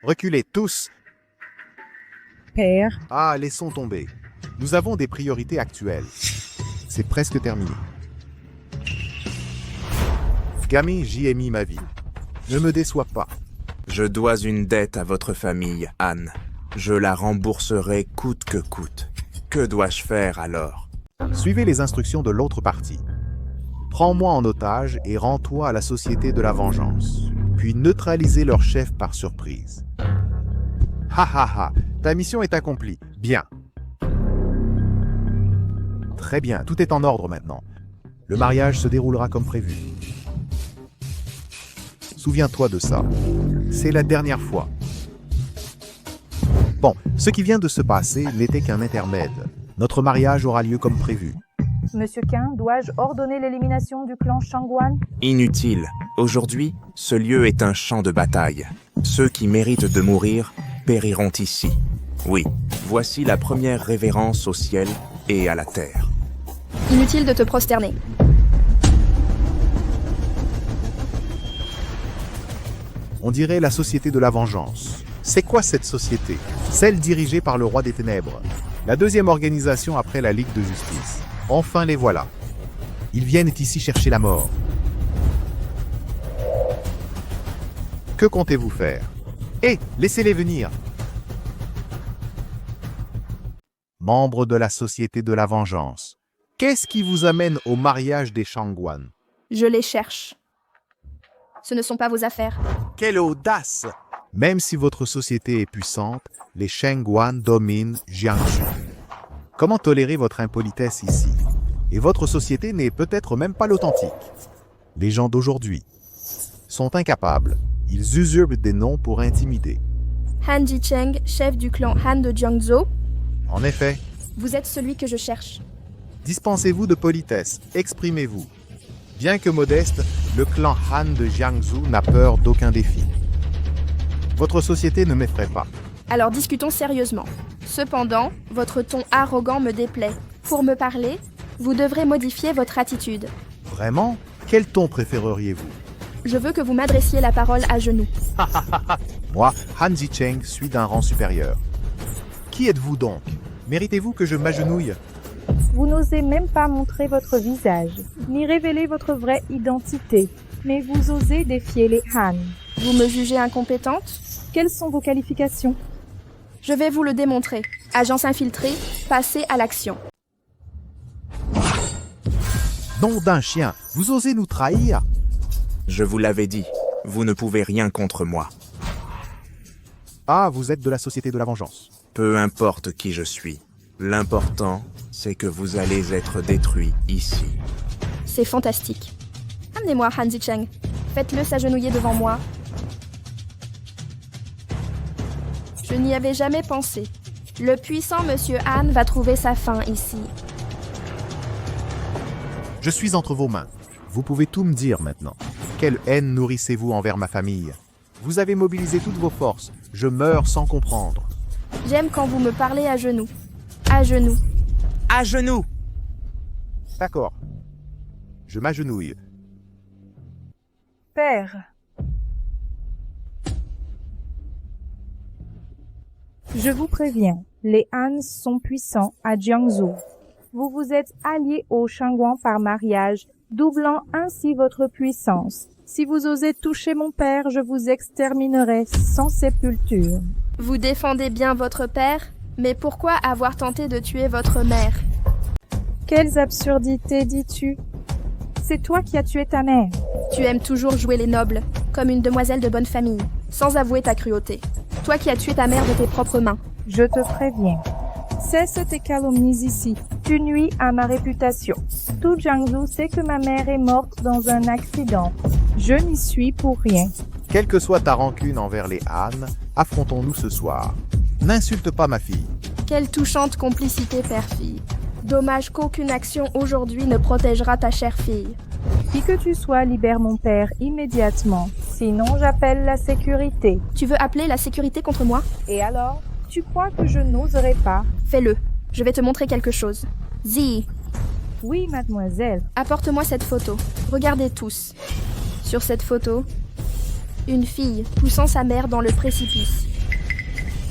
Reculez tous. Père, Ah, laissons tomber. Nous avons des priorités actuelles. C'est presque terminé. Gami, j'y ai mis ma vie. Ne me déçois pas. Je dois une dette à votre famille, Anne. Je la rembourserai coûte que coûte. Que dois-je faire alors? Suivez les instructions de l'autre partie. Prends-moi en otage et rends-toi à la Société de la Vengeance. Puis neutralisez leur chef par surprise. Ha ha ha, ta mission est accomplie. Bien. Très bien, tout est en ordre maintenant. Le mariage se déroulera comme prévu. Souviens-toi de ça. C'est la dernière fois. Bon, ce qui vient de se passer n'était qu'un intermède. Notre mariage aura lieu comme prévu. Monsieur Quin, dois-je ordonner l'élimination du clan Shangguan? Inutile. Aujourd'hui, ce lieu est un champ de bataille. Ceux qui méritent de mourir périront ici. Oui, voici la première révérence au ciel et à la terre. Inutile de te prosterner. On dirait la Société de la Vengeance. C'est quoi cette société? Celle dirigée par le Roi des Ténèbres. La deuxième organisation après la Ligue de Justice. Enfin les voilà. Ils viennent ici chercher la mort. Que comptez-vous faire? Hé, laissez-les venir. Membres de la Société de la Vengeance. Qu'est-ce qui vous amène au mariage des Shangguan? Je les cherche. Ce ne sont pas vos affaires. Quelle audace! Même si votre société est puissante, les Shangguan dominent Jiangsu. Comment tolérer votre impolitesse ici? Et votre société n'est peut-être même pas l'authentique. Les gens d'aujourd'hui sont incapables. Ils usurpent des noms pour intimider. Han Jicheng, chef du clan Han de Jiangzhou. En effet, Vous êtes celui que je cherche. dispensez-vous de politesse, exprimez-vous. Bien que modeste, le clan Han de Jiangsu n'a peur d'aucun défi. Votre société ne m'effraie pas. Alors discutons sérieusement. Cependant, votre ton arrogant me déplaît. Pour me parler, vous devrez modifier votre attitude. Vraiment? Quel ton préféreriez-vous? Je veux que vous m'adressiez la parole à genoux. Moi, Han Zicheng, suis d'un rang supérieur. Qui êtes-vous donc? Méritez-vous que je m'agenouille? Vous n'osez même pas montrer votre visage, ni révéler votre vraie identité, mais vous osez défier les Han. Vous me jugez incompétente? Quelles sont vos qualifications? Je vais vous le démontrer. Agence infiltrée, passez à l'action. Nom d'un chien, vous osez nous trahir? Je vous l'avais dit, vous ne pouvez rien contre moi. Ah, vous êtes de la Société de la Vengeance. Peu importe qui je suis. L'important, c'est que vous allez être détruits ici. C'est fantastique. Amenez-moi Han Zicheng. Faites-le s'agenouiller devant moi. Je n'y avais jamais pensé. Le puissant Monsieur Han va trouver sa fin ici. Je suis entre vos mains. Vous pouvez tout me dire maintenant. Quelle haine nourrissez-vous envers ma famille? Vous avez mobilisé toutes vos forces. Je meurs sans comprendre. J'aime quand vous me parlez à genoux. À genoux. À genoux! D'accord. Je m'agenouille. Père. Je vous préviens, les Han sont puissants à Jiangzhou. Vous vous êtes alliés aux Shangguan par mariage, doublant ainsi votre puissance. Si vous osez toucher mon père, je vous exterminerai sans sépulture. Vous défendez bien votre père, mais pourquoi avoir tenté de tuer votre mère? Quelles absurdités dis-tu? C'est toi qui as tué ta mère. Tu aimes toujours jouer les nobles, comme une demoiselle de bonne famille, sans avouer ta cruauté. Toi qui as tué ta mère de tes propres mains. Je te préviens. Cesse tes calomnies ici. Tu nuis à ma réputation. Tout Jiangsu sait que ma mère est morte dans un accident. Je n'y suis pour rien. Quelle que soit ta rancune envers les Han, affrontons-nous ce soir. N'insulte pas ma fille. Quelle touchante complicité père-fille. Dommage qu'aucune action aujourd'hui ne protégera ta chère fille. Qui que tu sois, libère mon père immédiatement. Sinon, j'appelle la sécurité. Tu veux appeler la sécurité contre moi? Et alors? Tu crois que je n'oserais pas? Fais-le. Je vais te montrer quelque chose. Zi, Oui, mademoiselle. apporte-moi cette photo. Regardez tous. Sur cette photo, une fille poussant sa mère dans le précipice.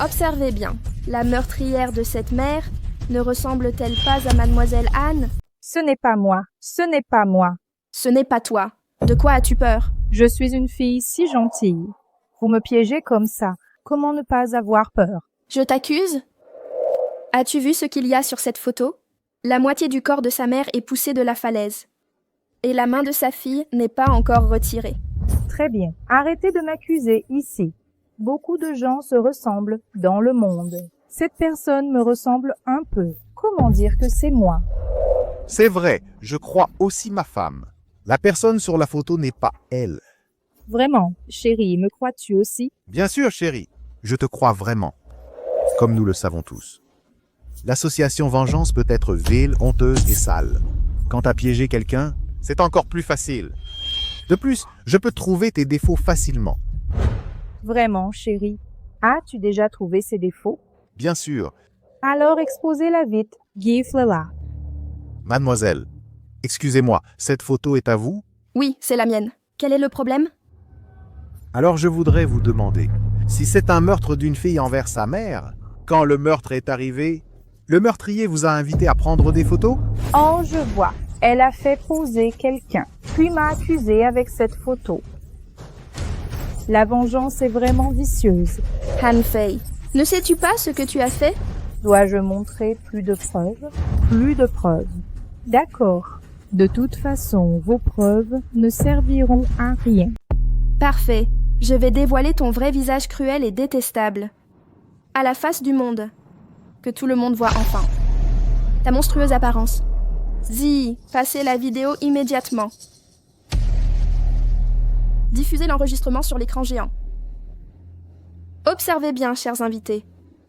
Observez bien. La meurtrière de cette mère ne ressemble-t-elle pas à mademoiselle Anne? Ce n'est pas moi. Ce n'est pas moi. Ce n'est pas toi. De quoi as-tu peur? Je suis une fille si gentille. Vous me piégez comme ça. Comment ne pas avoir peur? Je t'accuse? As-tu vu ce qu'il y a sur cette photo? La moitié du corps de sa mère est poussée de la falaise. Et la main de sa fille n'est pas encore retirée. Très bien. Arrêtez de m'accuser ici. Beaucoup de gens se ressemblent dans le monde. Cette personne me ressemble un peu. Comment dire que c'est moi? C'est vrai, je crois aussi ma femme. La personne sur la photo n'est pas elle. Vraiment, chérie, me crois-tu aussi? Bien sûr, chérie, je te crois vraiment. Comme nous le savons tous. L'association vengeance peut être vile, honteuse et sale. Quant à piéger quelqu'un, c'est encore plus facile. De plus, je peux trouver tes défauts facilement. Vraiment, chérie. As-tu déjà trouvé ces défauts? Bien sûr, Alors exposez-la vite. Give-la. mademoiselle. Excusez-moi, cette photo est à vous? Oui, c'est la mienne. Quel est le problème? Alors je voudrais vous demander, si c'est un meurtre d'une fille envers sa mère, quand le meurtre est arrivé, le meurtrier vous a invité à prendre des photos? Oh, je vois. Elle a fait poser quelqu'un, puis m'a accusé avec cette photo. La vengeance est vraiment vicieuse. Han Fei, ne sais-tu pas ce que tu as fait? Dois-je montrer plus de preuves? Plus de preuves. D'accord. De toute façon, vos preuves ne serviront à rien. Parfait. Je vais dévoiler ton vrai visage cruel et détestable. À la face du monde. Que tout le monde voit enfin. Ta monstrueuse apparence. Zi, passez la vidéo immédiatement. Diffusez l'enregistrement sur l'écran géant. Observez bien, chers invités.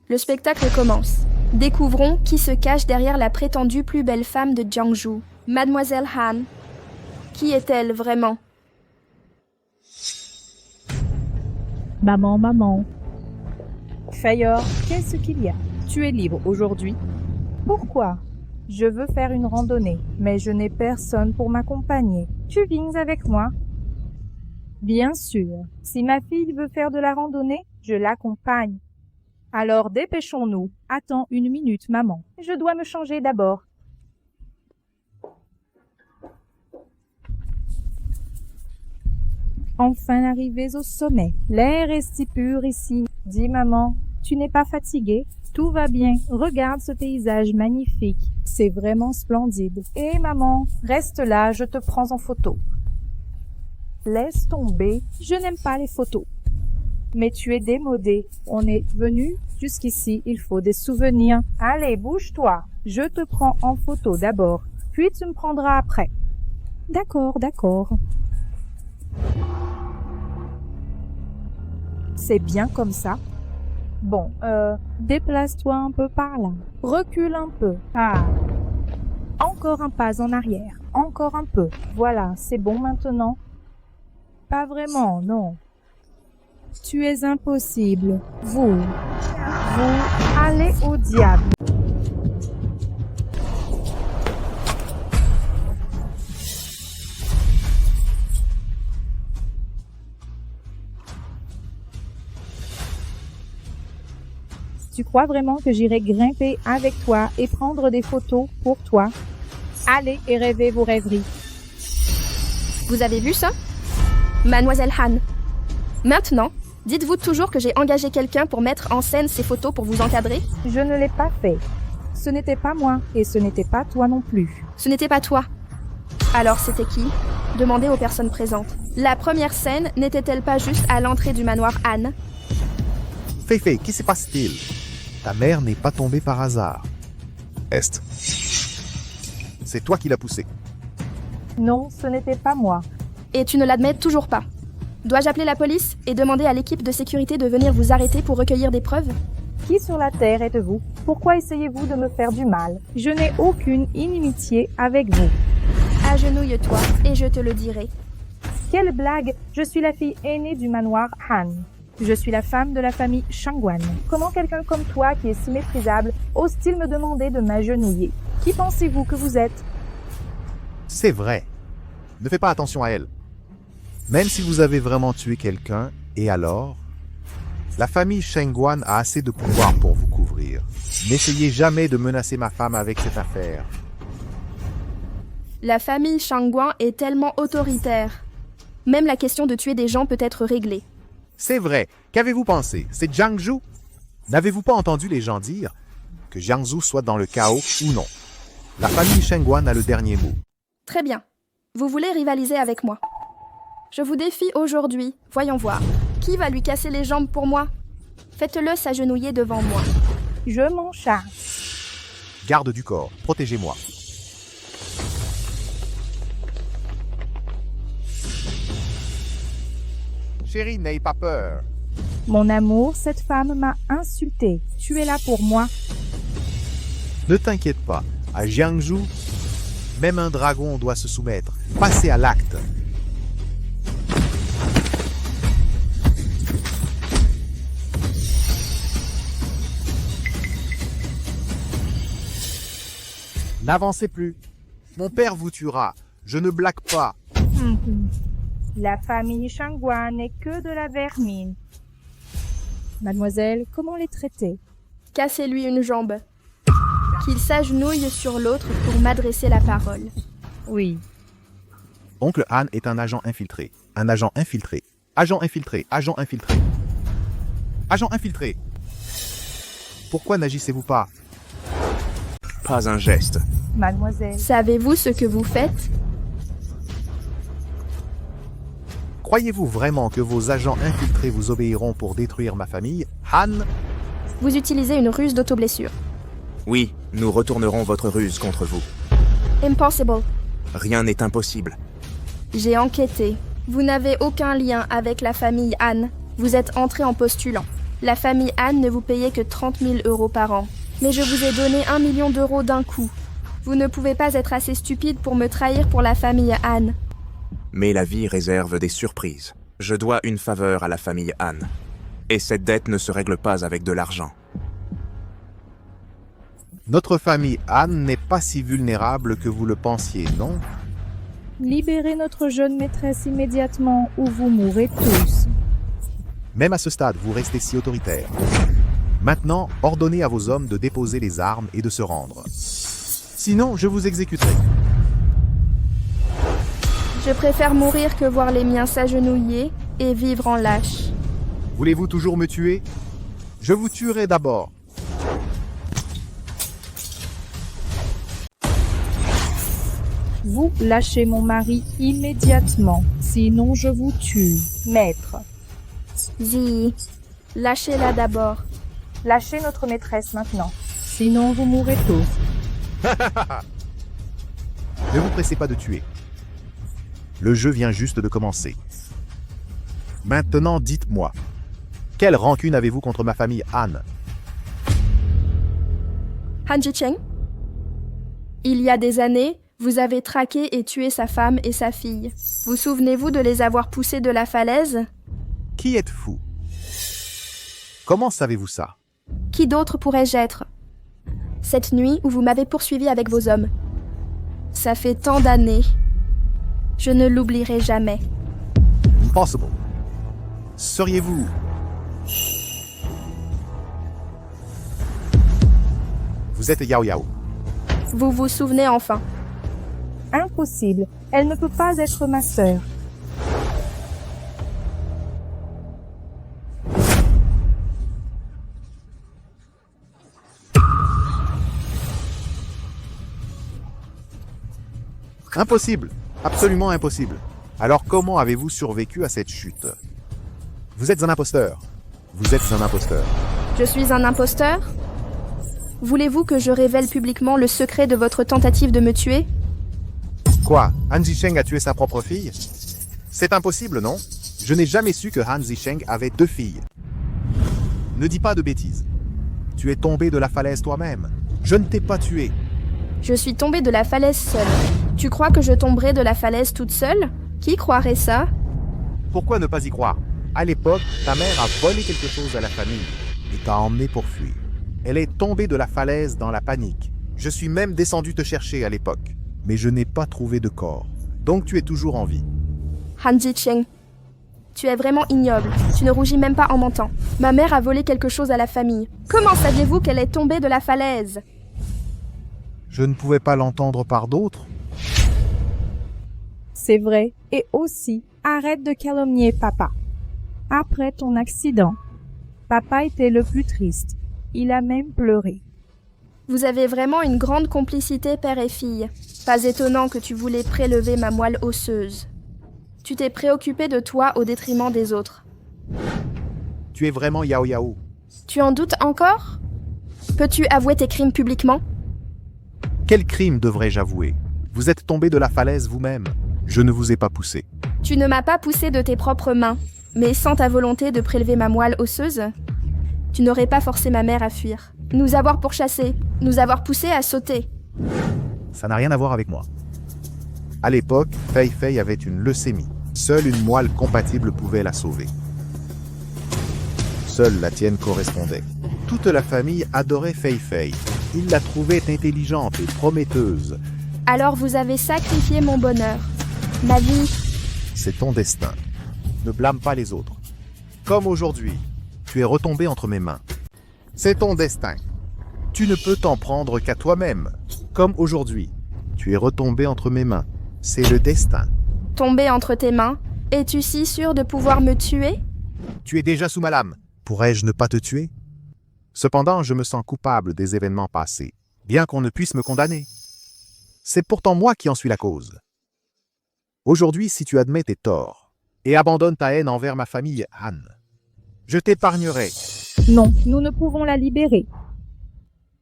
Le spectacle commence. Découvrons qui se cache derrière la prétendue plus belle femme de Jiangsu, Mademoiselle Han. Qui est-elle vraiment? Maman. Fayor, qu'est-ce qu'il y a? Tu es libre aujourd'hui. Pourquoi? Je veux faire une randonnée, mais je n'ai personne pour m'accompagner. Tu viens avec moi? Bien sûr. Si ma fille veut faire de la randonnée, je l'accompagne. Alors dépêchons-nous. Attends une minute, maman. Je dois me changer d'abord. Enfin arrivés au sommet. L'air est si pur ici. Dis maman, tu n'es pas fatiguée? Tout va bien. Regarde ce paysage magnifique. C'est vraiment splendide. Et maman, reste là, je te prends en photo. Laisse tomber, je n'aime pas les photos. Mais tu es démodé. On est venu jusqu'ici, il faut des souvenirs. Allez, bouge-toi. Je te prends en photo d'abord, puis tu me prendras après. D'accord. C'est bien comme ça. Bon, déplace-toi un peu par là. Recule un peu. Ah. Encore un pas en arrière. Encore un peu. Voilà, c'est bon maintenant. Pas vraiment, non. Tu es impossible. Vous, allez au diable. Tu crois vraiment que j'irai grimper avec toi et prendre des photos pour toi? Allez et rêvez vos rêveries. Vous avez vu ça? Mademoiselle Han. Maintenant, dites-vous toujours que j'ai engagé quelqu'un pour mettre en scène ces photos pour vous encadrer? Je ne l'ai pas fait. Ce n'était pas moi et ce n'était pas toi non plus. Ce n'était pas toi. Alors c'était qui? Demandez aux personnes présentes. La première scène n'était-elle pas juste à l'entrée du manoir Han? Fei Fei, qui se passe-t-il? Ta mère n'est pas tombée par hasard. Est. C'est toi qui l'as poussée. Non, ce n'était pas moi. Et tu ne l'admets toujours pas. Dois-je appeler la police et demander à l'équipe de sécurité de venir vous arrêter pour recueillir des preuves? Qui sur la terre êtes-vous? Pourquoi essayez-vous de me faire du mal? Je n'ai aucune inimitié avec vous. Agenouille-toi et je te le dirai. Quelle blague! Je suis la fille aînée du manoir Han. Je suis la femme de la famille Shangguan. Comment quelqu'un comme toi, qui est si méprisable, ose-t-il me demander de m'agenouiller? Qui pensez-vous que vous êtes? C'est vrai. Ne fais pas attention à elle. Même si vous avez vraiment tué quelqu'un, et alors? La famille Shangguan a assez de pouvoir pour vous couvrir. N'essayez jamais de menacer ma femme avec cette affaire. La famille Shangguan est tellement autoritaire. Même la question de tuer des gens peut être réglée. C'est vrai. Qu'avez-vous pensé? C'est Jiangzhou? N'avez-vous pas entendu les gens dire que Jiangzhou soit dans le chaos ou non? La famille Shangguan a le dernier mot. Très bien. Vous voulez rivaliser avec moi? Je vous défie aujourd'hui. Voyons voir. Qui va lui casser les jambes pour moi? Faites-le s'agenouiller devant moi. Je m'en charge. Garde du corps, protégez-moi. Chérie, n'aie pas peur. Mon amour, cette femme m'a insulté. Tu es là pour moi. Ne t'inquiète pas. À Jiangzhou, même un dragon doit se soumettre. Passez à l'acte. N'avancez plus. Mon père vous tuera. Je ne blague pas. La famille Shangguan n'est que de la vermine. Mademoiselle, comment les traiter? Cassez-lui une jambe. Qu'il s'agenouille sur l'autre pour m'adresser la parole. Oui. Oncle Han est un agent infiltré. Un agent infiltré. Agent infiltré. Agent infiltré. Agent infiltré. Pourquoi n'agissez-vous pas? Pas un geste. Mademoiselle. Savez-vous ce que vous faites? Croyez-vous vraiment que vos agents infiltrés vous obéiront pour détruire ma famille? Han? Vous utilisez une ruse d'autoblessure. Oui, nous retournerons votre ruse contre vous. Impossible. Rien n'est impossible. J'ai enquêté. Vous n'avez aucun lien avec la famille Han. Vous êtes entré en postulant. La famille Han ne vous payait que 30 000 € par an. Mais je vous ai donné 1 million d'euros d'un coup. Vous ne pouvez pas être assez stupide pour me trahir pour la famille Han. Mais la vie réserve des surprises. Je dois une faveur à la famille Han. Et cette dette ne se règle pas avec de l'argent. Notre famille Han n'est pas si vulnérable que vous le pensiez, non? Libérez notre jeune maîtresse immédiatement ou vous mourrez tous. Même à ce stade, vous restez si autoritaire. Maintenant, ordonnez à vos hommes de déposer les armes et de se rendre. Sinon, je vous exécuterai. Je préfère mourir que voir les miens s'agenouiller et vivre en lâche. Voulez-vous toujours me tuer? Je vous tuerai d'abord. Vous lâchez mon mari immédiatement, sinon je vous tue. Maître, Zi, lâchez-la d'abord. lâchez notre maîtresse maintenant, sinon vous mourrez tous. Ne vous pressez pas de tuer. Le jeu vient juste de commencer. Maintenant, dites-moi, quelle rancune avez-vous contre ma famille Han? Han Ji-cheng, il y a des années, vous avez traqué et tué sa femme et sa fille. Vous souvenez-vous de les avoir poussés de la falaise? Qui êtes-vous? Comment savez-vous ça? Qui d'autre pourrais-je être? Cette nuit où vous m'avez poursuivi avec vos hommes. Ça fait tant d'années. Je ne l'oublierai jamais. Impossible. Seriez-vous... Vous êtes Yao Yao. Vous vous souvenez enfin. Impossible, elle ne peut pas être ma sœur. Impossible. Absolument impossible. Alors comment avez-vous survécu à cette chute? Vous êtes un imposteur. Vous êtes un imposteur. Je suis un imposteur? Voulez-vous que je révèle publiquement le secret de votre tentative de me tuer? Quoi? Han Zisheng a tué sa propre fille? C'est impossible, non? Je n'ai jamais su que Han Zisheng avait 2 filles. Ne dis pas de bêtises. Tu es tombé de la falaise toi-même. Je ne t'ai pas tué. Je suis tombée de la falaise seule. Tu crois que je tomberai de la falaise toute seule? Qui croirait ça? Pourquoi ne pas y croire? À l'époque, ta mère a volé quelque chose à la famille et t'a emmené pour fuir. Elle est tombée de la falaise dans la panique. Je suis même descendu te chercher à l'époque, mais je n'ai pas trouvé de corps. Donc tu es toujours en vie. Han Zicheng, tu es vraiment ignoble. Tu ne rougis même pas en mentant. Ma mère a volé quelque chose à la famille. Comment saviez-vous qu'elle est tombée de la falaise? Je ne pouvais pas l'entendre par d'autres. C'est vrai. Et aussi, arrête de calomnier papa. Après ton accident, papa était le plus triste. Il a même pleuré. Vous avez vraiment une grande complicité père et fille. Pas étonnant que tu voulais prélever ma moelle osseuse. Tu t'es préoccupé de toi au détriment des autres. Tu es vraiment Yao Yao. Tu en doutes encore? Peux-tu avouer tes crimes publiquement? Quel crime devrais-je avouer? Vous êtes tombé de la falaise vous-même. Je ne vous ai pas poussé. Tu ne m'as pas poussé de tes propres mains, mais sans ta volonté de prélever ma moelle osseuse. Tu n'aurais pas forcé ma mère à fuir, nous avoir pourchassés, nous avoir poussés à sauter. Ça n'a rien à voir avec moi. À l'époque, Fei Fei avait une leucémie. Seule une moelle compatible pouvait la sauver. Seule la tienne correspondait. Toute la famille adorait Fei Fei. Ils la trouvaient intelligente et prometteuse. Alors vous avez sacrifié mon bonheur, ma vie. C'est ton destin. Ne blâme pas les autres. Comme aujourd'hui, tu es retombé entre mes mains. C'est ton destin. Tu ne peux t'en prendre qu'à toi-même. Comme aujourd'hui, tu es retombé entre mes mains. C'est le destin. Tombé entre tes mains, es-tu si sûr de pouvoir me tuer? Tu es déjà sous ma lame. Pourrais-je ne pas te tuer? Cependant, je me sens coupable des événements passés, bien qu'on ne puisse me condamner. C'est pourtant moi qui en suis la cause. Aujourd'hui, si tu admets tes torts et abandonnes ta haine envers ma famille, Han, je t'épargnerai. Non, nous ne pouvons la libérer.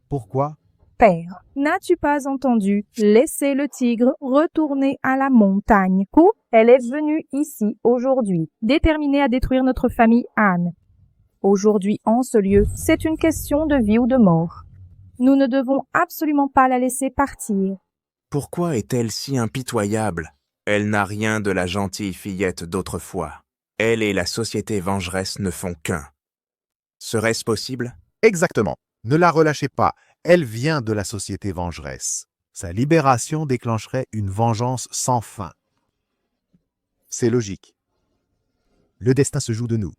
Pourquoi? Père, n'as-tu pas entendu? Laissez le tigre retourner à la montagne. Coup, elle est venue ici aujourd'hui, déterminée à détruire notre famille Han. Aujourd'hui, en ce lieu, c'est une question de vie ou de mort. Nous ne devons absolument pas la laisser partir. Pourquoi est-elle si impitoyable? Elle n'a rien de la gentille fillette d'autrefois. Elle et la société vengeresse ne font qu'un. Serait-ce possible? Exactement. Ne la relâchez pas. Elle vient de la société vengeresse. Sa libération déclencherait une vengeance sans fin. C'est logique. Le destin se joue de nous.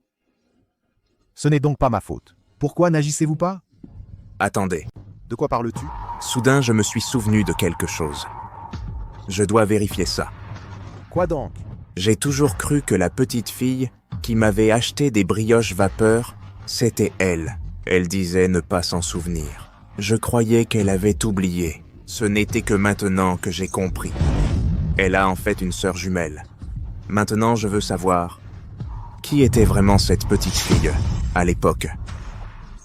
Ce n'est donc pas ma faute. Pourquoi n'agissez-vous pas? Attendez. De quoi parles-tu? Soudain, je me suis souvenu de quelque chose. Je dois vérifier ça. Quoi donc? J'ai toujours cru que la petite fille qui m'avait acheté des brioches vapeur, c'était elle. Elle disait ne pas s'en souvenir. Je croyais qu'elle avait oublié. Ce n'était que maintenant que j'ai compris. Elle a en fait une sœur jumelle. Maintenant, je veux savoir qui était vraiment cette petite fille à l'époque.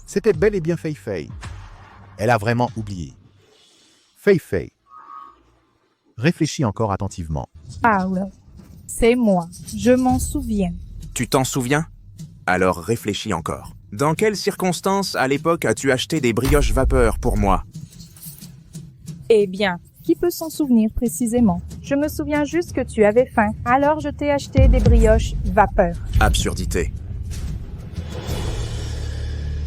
C'était bel et bien Fei Fei. Elle a vraiment oublié. Fei Fei. Réfléchis encore attentivement. Paul, c'est moi. Je m'en souviens. Tu t'en souviens? Alors réfléchis encore. Dans quelles circonstances, à l'époque, as-tu acheté des brioches vapeur pour moi? Eh bien, qui peut s'en souvenir précisément? Je me souviens juste que tu avais faim. Alors je t'ai acheté des brioches vapeur. Absurdité.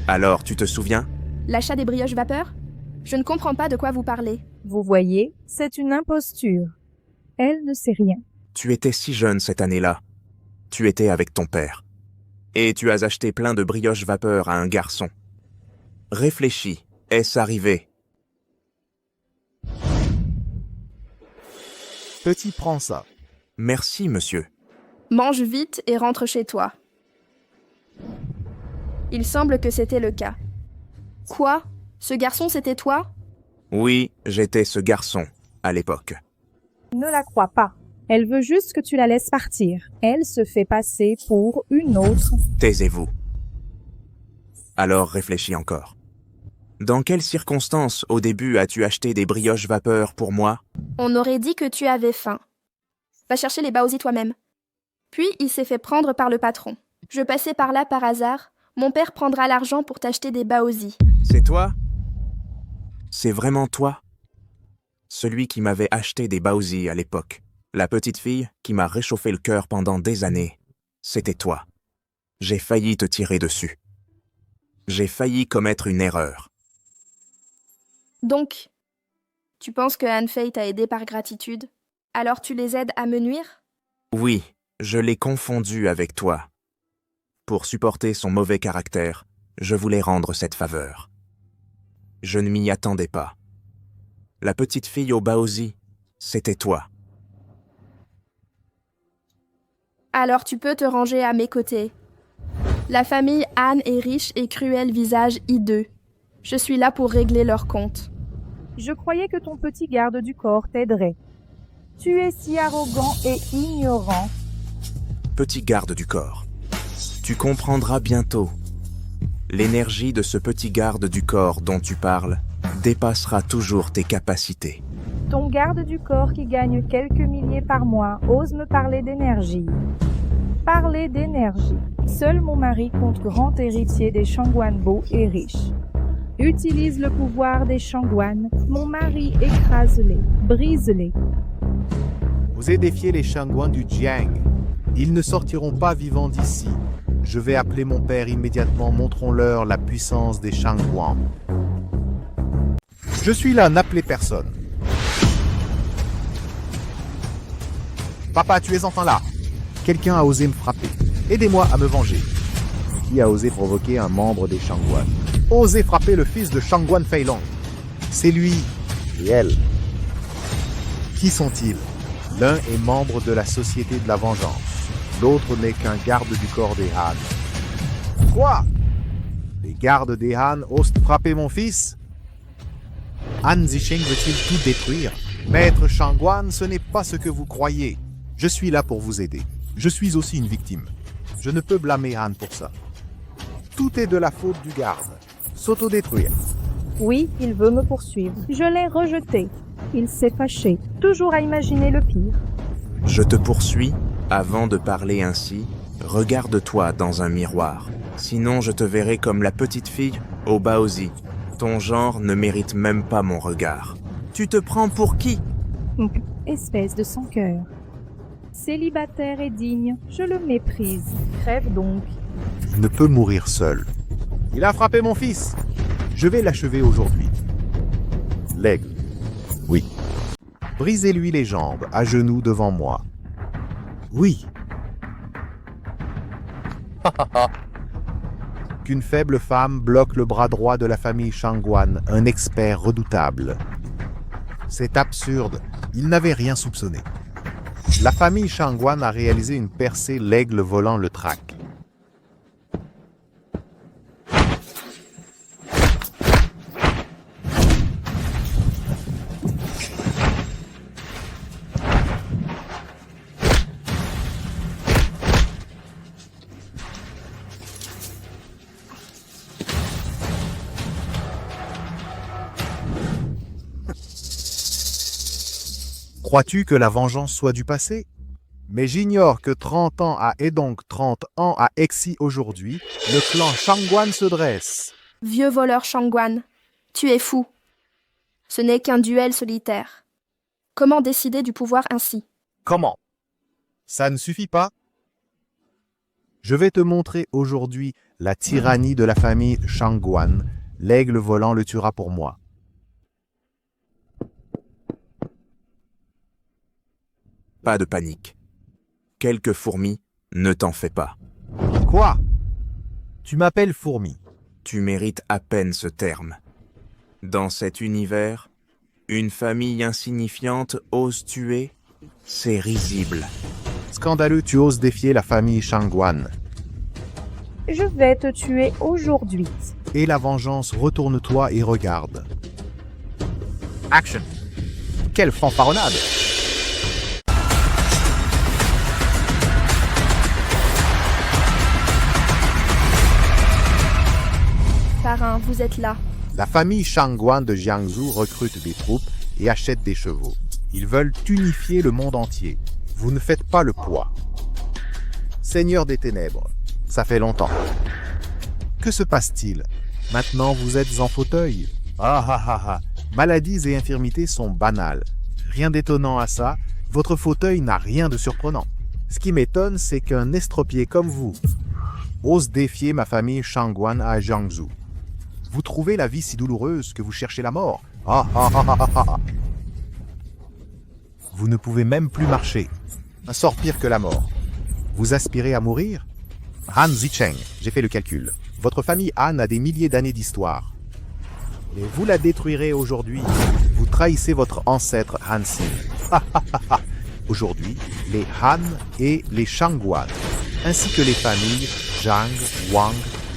Alors, tu te souviens? L'achat des brioches vapeur? Je ne comprends pas de quoi vous parlez. Vous voyez, c'est une imposture. Elle ne sait rien. Tu étais si jeune cette année-là. Tu étais avec ton père. Et tu as acheté plein de brioches vapeur à un garçon. Réfléchis, est-ce arrivé? Petit, prends ça. Merci, monsieur. Mange vite et rentre chez toi. Il semble que c'était le cas. Quoi? Ce garçon, c'était toi? Oui, j'étais ce garçon, à l'époque. Ne la crois pas. Elle veut juste que tu la laisses partir. Elle se fait passer pour une autre. Taisez-vous. Alors réfléchis encore. Dans quelles circonstances, au début, as-tu acheté des brioches vapeur pour moi? On aurait dit que tu avais faim. Va chercher les baozi toi-même. Puis il s'est fait prendre par le patron. Je passais par là par hasard. Mon père prendra l'argent pour t'acheter des baozi. C'est toi? C'est vraiment toi? Celui qui m'avait acheté des baozi à l'époque. La petite fille qui m'a réchauffé le cœur pendant des années. C'était toi. J'ai failli te tirer dessus. J'ai failli commettre une erreur. Donc, tu penses que Han-Fei t'a aidé par gratitude? Alors tu les aides à me nuire? Oui, je l'ai confondu avec toi. Pour supporter son mauvais caractère, je voulais rendre cette faveur. Je ne m'y attendais pas. La petite fille au baozi, c'était toi. Alors tu peux te ranger à mes côtés. La famille Han est riche et cruel visage hideux. Je suis là pour régler leurs comptes. Je croyais que ton petit garde du corps t'aiderait. Tu es si arrogant et ignorant. Petit garde du corps, tu comprendras bientôt. L'énergie de ce petit garde du corps dont tu parles dépassera toujours tes capacités. Ton garde du corps qui gagne quelques milliers par mois ose me parler d'énergie. Parler d'énergie. Seul mon mari, compte grand héritier des Shangguanbo, est riche. Utilise le pouvoir des Shangguan. Mon mari écrase-les, brise-les. Osez défier les Shangguan du Jiang. Ils ne sortiront pas vivants d'ici. Je vais appeler mon père immédiatement. Montrons-leur la puissance des Shangguan. Je suis là, n'appelez personne. Papa, tu es enfin là. Quelqu'un a osé me frapper. Aidez-moi à me venger. Qui a osé provoquer un membre des Shangguan? Osé frapper le fils de Shangguan Feilong. C'est lui et elle. Qui sont-ils? L'un est membre de la Société de la Vengeance. L'autre n'est qu'un garde du corps des Han. Quoi? Les gardes des Han osent frapper mon fils? Han Zisheng veut-il tout détruire? Maître Shangguan, ce n'est pas ce que vous croyez. Je suis là pour vous aider. Je suis aussi une victime. Je ne peux blâmer Han pour ça. Tout est de la faute du garde. S'autodétruire. Oui, il veut me poursuivre. Je l'ai rejeté. Il s'est fâché. Toujours à imaginer le pire. Je te poursuis. Avant de parler ainsi, regarde-toi dans un miroir. Sinon, je te verrai comme la petite fille au baozi. Ton genre ne mérite même pas mon regard. Tu te prends pour qui? Espèce de sans-cœur. Célibataire et digne, je le méprise. Crève donc. Il ne peut mourir seul. Il a frappé mon fils. Je vais l'achever aujourd'hui. L'aigle. Oui. Brisez-lui les jambes, à genoux devant moi. Oui. Qu'une faible femme bloque le bras droit de la famille Shangguan, un expert redoutable. C'est absurde. Il n'avait rien soupçonné. La famille Shangguan a réalisé une percée, l'aigle volant le traque. Crois-tu que la vengeance soit du passé? Mais j'ignore que 30 ans a et donc 30 ans à Exi aujourd'hui, le clan Shangguan se dresse. Vieux voleur Shangguan, tu es fou. Ce n'est qu'un duel solitaire. Comment décider du pouvoir ainsi? Comment? Ça ne suffit pas? Je vais te montrer aujourd'hui la tyrannie de la famille Shangguan. L'aigle volant le tuera pour moi. Pas de panique. Quelques fourmis, ne t'en fais pas. Quoi? Tu m'appelles fourmi. Tu mérites à peine ce terme. Dans cet univers, une famille insignifiante ose tuer, c'est risible. Scandaleux, tu oses défier la famille Shangguan. Je vais te tuer aujourd'hui. Et la vengeance, retourne-toi et regarde. Action! Quelle fanfaronnade! parrain, vous êtes là. La famille Shangguan de Jiangsu recrute des troupes et achète des chevaux. Ils veulent unifier le monde entier. Vous ne faites pas le poids. Seigneur des ténèbres, ça fait longtemps. Que se passe-t-il? Maintenant vous êtes en fauteuil. Ah ah ah ah. Maladies et infirmités sont banales. Rien d'étonnant à ça, votre fauteuil n'a rien de surprenant. Ce qui m'étonne, c'est qu'un estropié comme vous ose défier ma famille Shangguan à Jiangsu. Vous trouvez la vie si douloureuse que vous cherchez la mort. Ah ah ah ah ah ah. Vous ne pouvez même plus marcher. Un sort pire que la mort. Vous aspirez à mourir? Han Zicheng, j'ai fait le calcul. Votre famille Han a des milliers d'années d'histoire. Et vous la détruirez aujourd'hui. Vous trahissez votre ancêtre Hansi. Aujourd'hui, les Han et les Shangguan, ainsi que les familles Zhang, Wang,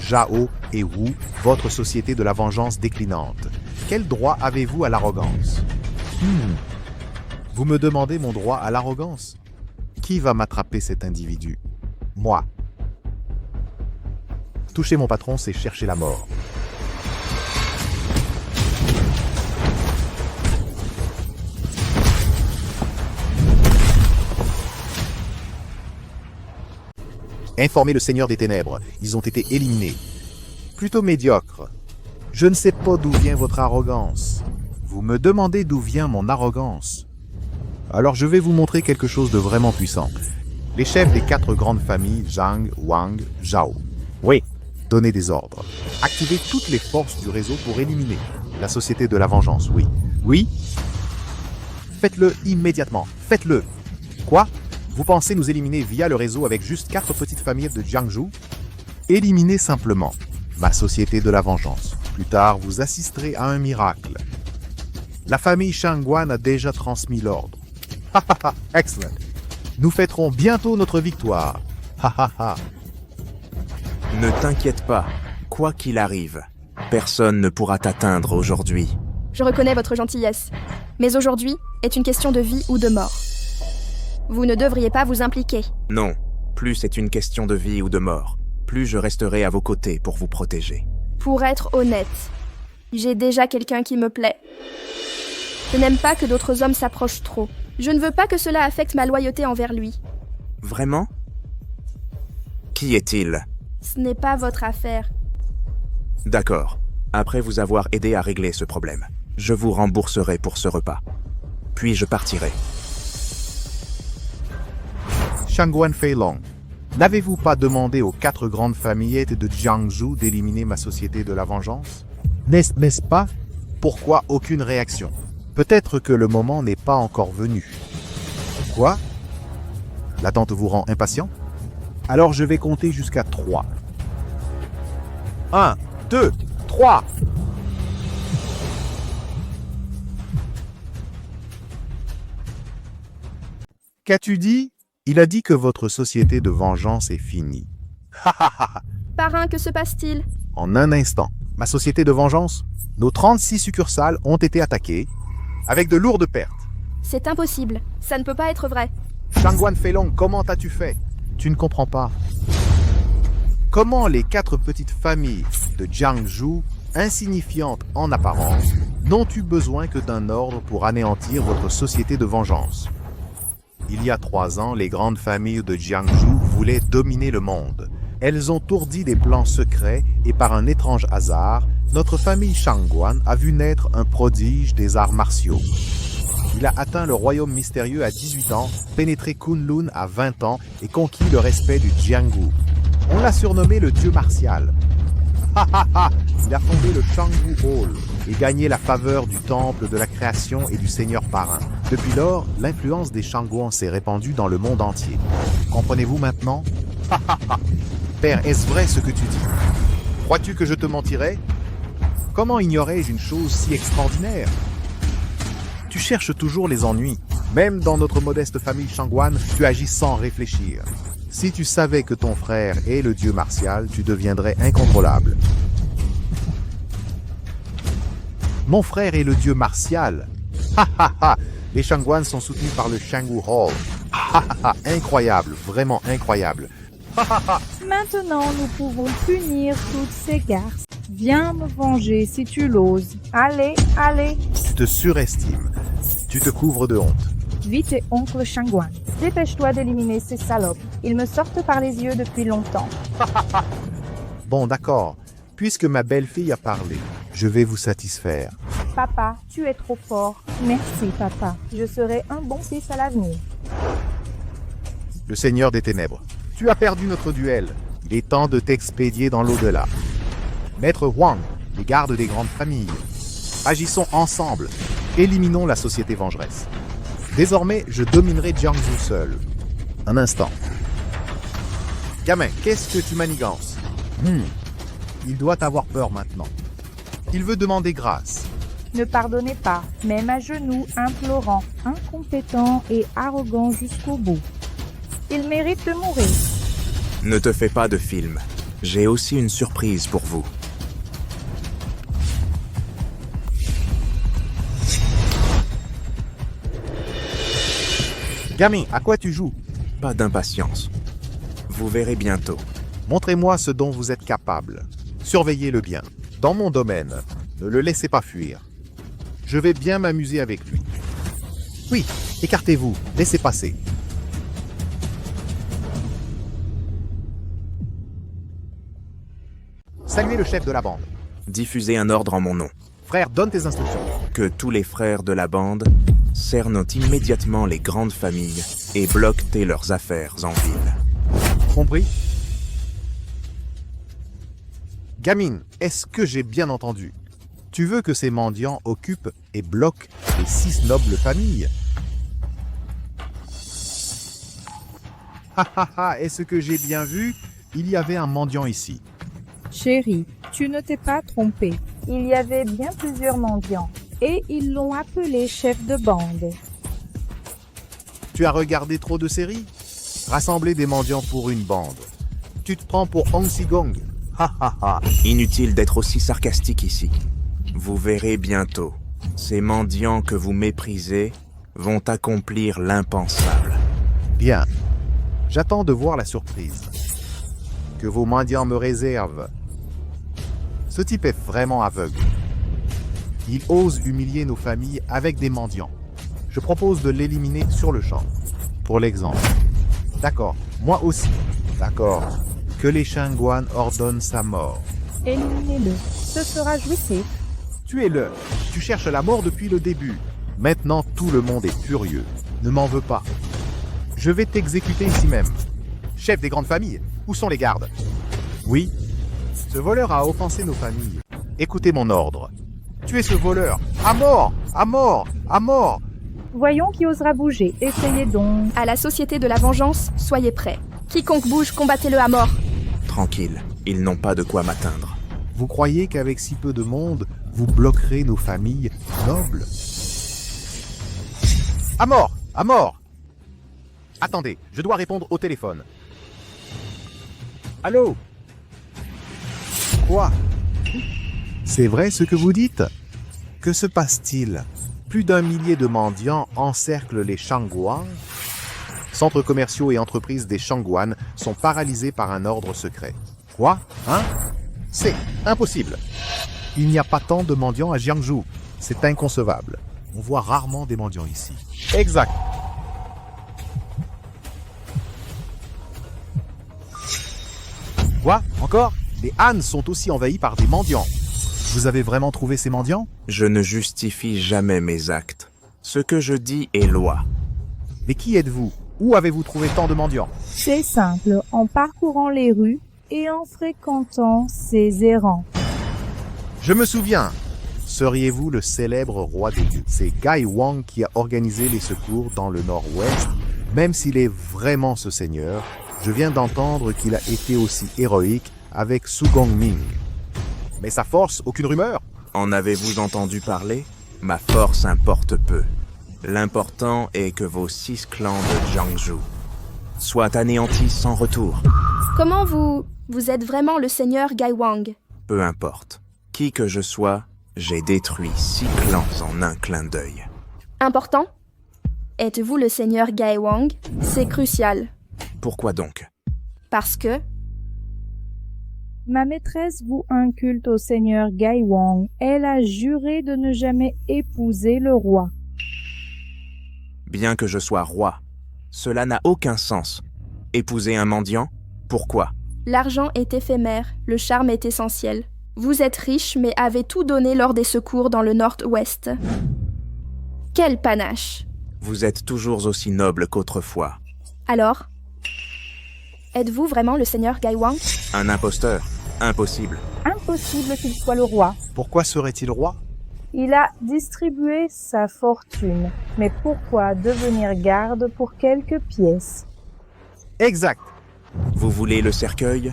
Zhao et Wu, votre société de la vengeance déclinante. Quel droit avez-vous à l'arrogance? Vous me demandez mon droit à l'arrogance? Qui va m'attraper cet individu? Moi. Toucher mon patron, c'est chercher la mort. Informez le Seigneur des Ténèbres, ils ont été éliminés. Plutôt médiocre. Je ne sais pas d'où vient votre arrogance. Vous me demandez d'où vient mon arrogance. Alors je vais vous montrer quelque chose de vraiment puissant. Les chefs des 4 grandes familles, Zhang, Wang, Zhao. Oui, donnez des ordres. Activez toutes les forces du réseau pour éliminer la société de la vengeance, oui. Oui? Faites-le immédiatement, faites-le. Quoi? Vous pensez nous éliminer via le réseau avec juste 4 petites familles de Jiangsu? Éliminez simplement ma société de la vengeance. Plus tard, vous assisterez à un miracle. La famille Shangguan a déjà transmis l'ordre. Ha ha ha, excellent. Nous fêterons bientôt notre victoire. Ha ha ha. Ne t'inquiète pas, quoi qu'il arrive, personne ne pourra t'atteindre aujourd'hui. Je reconnais votre gentillesse. Mais aujourd'hui est une question de vie ou de mort. Vous ne devriez pas vous impliquer. Non, plus c'est une question de vie ou de mort, plus je resterai à vos côtés pour vous protéger. Pour être honnête, j'ai déjà quelqu'un qui me plaît. Je n'aime pas que d'autres hommes s'approchent trop. Je ne veux pas que cela affecte ma loyauté envers lui. Vraiment? Qui est-il? Ce n'est pas votre affaire. D'accord. Après vous avoir aidé à régler ce problème, je vous rembourserai pour ce repas. Puis je partirai. Shangguan Feilong, n'avez-vous pas demandé aux 4 grandes famillettes de Jiangsu d'éliminer ma société de la vengeance? N'est-ce pas? Pourquoi aucune réaction? Peut-être que le moment n'est pas encore venu. Quoi? L'attente vous rend impatient? Alors je vais compter jusqu'à 3. 1, 2, 3. Qu'as-tu dit? Il a dit que votre société de vengeance est finie. Ha ha ha. Parrain, que se passe-t-il? En un instant, ma société de vengeance, nos 36 succursales ont été attaquées avec de lourdes pertes. C'est impossible. Ça ne peut pas être vrai. Shangguan Feilong, comment as-tu fait? Tu ne comprends pas. Comment les 4 petites familles de Jiangsu, insignifiantes en apparence, n'ont eu besoin que d'un ordre pour anéantir votre société de vengeance? Il y a 3 ans, les grandes familles de Jiangsu voulaient dominer le monde. Elles ont ourdi des plans secrets et par un étrange hasard, notre famille Shangguan a vu naître un prodige des arts martiaux. Il a atteint le royaume mystérieux à 18 ans, pénétré Kunlun à 20 ans et conquis le respect du Jianghu. On l'a surnommé le dieu martial. Ha ha ha! Il a fondé le Shanghu Hall et gagné la faveur du temple de la création et du seigneur parrain. Depuis lors, l'influence des Shangguan s'est répandue dans le monde entier. Comprenez-vous maintenant? Ha ha ha! Père, est-ce vrai ce que tu dis? Crois-tu que je te mentirais? Comment ignorais-je une chose si extraordinaire? Tu cherches toujours les ennuis. Même dans notre modeste famille Shangguan, tu agis sans réfléchir. Si tu savais que ton frère est le dieu martial, tu deviendrais incontrôlable. Mon frère est le dieu martial. Ha ha ha! Les Shangguan sont soutenus par le Shanghu Hall. Ha ha ha! Incroyable, vraiment incroyable. Ha ha ha! Maintenant, nous pouvons punir toutes ces garces. Viens me venger si tu l'oses. Allez, allez. Tu te surestimes. Tu te couvres de honte. Vite et oncle Shangguan. Dépêche-toi d'éliminer ces salopes. Ils me sortent par les yeux depuis longtemps. Bon, d'accord. Puisque ma belle-fille a parlé, je vais vous satisfaire. Papa, tu es trop fort. Merci, papa. Je serai un bon fils à l'avenir. Le Seigneur des Ténèbres, tu as perdu notre duel. Il est temps de t'expédier dans l'au-delà. Maître Huang, les gardes des grandes familles. Agissons ensemble. Éliminons la société vengeresse. Désormais, je dominerai Jiangsu seul. Un instant. Gamin, qu'est-ce que tu manigances? Il doit avoir peur maintenant. Il veut demander grâce. Ne pardonnez pas, même à genoux, implorant, incompétent et arrogant jusqu'au bout. Il mérite de mourir. Ne te fais pas de film. J'ai aussi une surprise pour vous. Gamin, à quoi tu joues? Pas d'impatience. Vous verrez bientôt. Montrez-moi ce dont vous êtes capable. Surveillez-le bien. Dans mon domaine, ne le laissez pas fuir. Je vais bien m'amuser avec lui. Oui, écartez-vous, laissez passer. Saluez le chef de la bande. Diffusez un ordre en mon nom. Frère, donne tes instructions. Que tous les frères de la bande cernent immédiatement les grandes familles et bloquent leurs affaires en ville. Compris? Gamine, est-ce que j'ai bien entendu? Tu veux que ces mendiants occupent et bloquent les 6 nobles familles? Ha ha ha, est-ce que j'ai bien vu? Il y avait un mendiant ici. Chérie, tu ne t'es pas trompé. Il y avait bien plusieurs mendiants. Et ils l'ont appelé chef de bande. Tu as regardé trop de séries? Rassembler des mendiants pour une bande. Tu te prends pour Hong Sigong? Ha ha ha. Inutile d'être aussi sarcastique ici. Vous verrez bientôt. Ces mendiants que vous méprisez vont accomplir l'impensable. Bien. J'attends de voir la surprise que vos mendiants me réservent. Ce type est vraiment aveugle. Il ose humilier nos familles avec des mendiants. Je propose de l'éliminer sur le champ. Pour l'exemple. D'accord, moi aussi. D'accord. Que les Shangguan ordonnent sa mort. Éliminez-le. Ce sera jouissif. Tuez-le. Tu cherches la mort depuis le début. Maintenant, tout le monde est furieux. Ne m'en veux pas. Je vais t'exécuter ici même. Chef des grandes familles, où sont les gardes? Oui. Ce voleur a offensé nos familles. Écoutez mon ordre. Tuez ce voleur. À mort! À mort! À mort! Voyons qui osera bouger. Essayez donc. À la Société de la Vengeance, soyez prêts. Quiconque bouge, combattez-le à mort. Tranquille, ils n'ont pas de quoi m'atteindre. Vous croyez qu'avec si peu de monde, vous bloquerez nos familles nobles? À mort! À mort! Attendez, je dois répondre au téléphone. Allô? Quoi? C'est vrai ce que vous dites? Que se passe-t-il? Plus d'1 millier de mendiants encerclent les Shangguan. Centres commerciaux et entreprises des Shangguan sont paralysés par un ordre secret. Quoi? Hein? C'est impossible. Il n'y a pas tant de mendiants à Jiangsu. C'est inconcevable. On voit rarement des mendiants ici. Exact. Quoi? Encore? Les Han sont aussi envahis par des mendiants. Vous avez vraiment trouvé ces mendiants? Je ne justifie jamais mes actes. Ce que je dis est loi. Mais qui êtes-vous? Où avez-vous trouvé tant de mendiants? C'est simple, en parcourant les rues et en fréquentant ces errants. Je me souviens. Seriez-vous le célèbre roi des dieux? C'est Gai Wang qui a organisé les secours dans le nord-ouest. Même s'il est vraiment ce seigneur, je viens d'entendre qu'il a été aussi héroïque avec Su Gongming. Mais sa force, aucune rumeur? En avez-vous entendu parler? Ma force importe peu. L'important est que vos 6 clans de Jiangsu soient anéantis sans retour. Comment vous êtes vraiment le seigneur Gai Wang? Peu importe. Qui que je sois, j'ai détruit 6 clans en un clin d'œil. Important? Êtes-vous le seigneur Gai Wang? C'est crucial. Pourquoi donc? Parce que Ma maîtresse voue un culte au seigneur Gai Wang. Elle a juré de ne jamais épouser le roi. Bien que je sois roi, cela n'a aucun sens. Épouser un mendiant? Pourquoi? L'argent est éphémère, le charme est essentiel. Vous êtes riche, mais avez tout donné lors des secours dans le nord-ouest. Quel panache! Vous êtes toujours aussi noble qu'autrefois. Alors? Êtes-vous vraiment le seigneur Gai Wang? Un imposteur? Impossible. Impossible qu'il soit le roi. Pourquoi serait-il roi? Il a distribué sa fortune. Mais pourquoi devenir garde pour quelques pièces? Exact. Vous voulez le cercueil?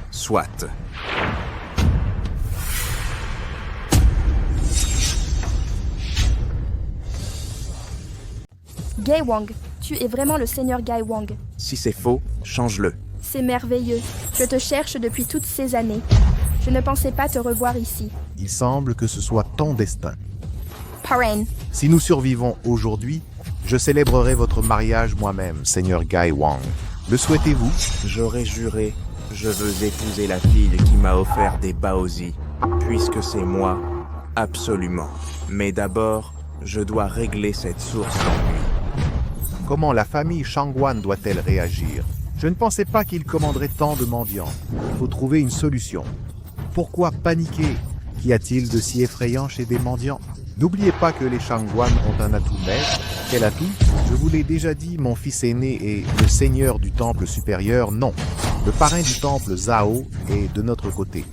Soit. Gai Wang, tu es vraiment le seigneur Gai Wang. Si c'est faux, change-le. C'est merveilleux. Je te cherche depuis toutes ces années. Je ne pensais pas te revoir ici. Il semble que ce soit ton destin. Parain. Si nous survivons aujourd'hui, je célébrerai votre mariage moi-même, Seigneur Gai Wang. Le souhaitez-vous? J'aurais juré, je veux épouser la fille qui m'a offert des baozi, puisque c'est moi, absolument. Mais d'abord, je dois régler cette source d'ennui. Comment la famille Shangguan doit-elle réagir? Je ne pensais pas qu'il commanderait tant de mendiants. Il faut trouver une solution. Pourquoi paniquer? Qu'y a-t-il de si effrayant chez des mendiants? N'oubliez pas que les Shangguan ont un atout maître. Quel atout? Je vous l'ai déjà dit, mon fils aîné est le seigneur du temple supérieur, non. Le parrain du temple Zhao est de notre côté.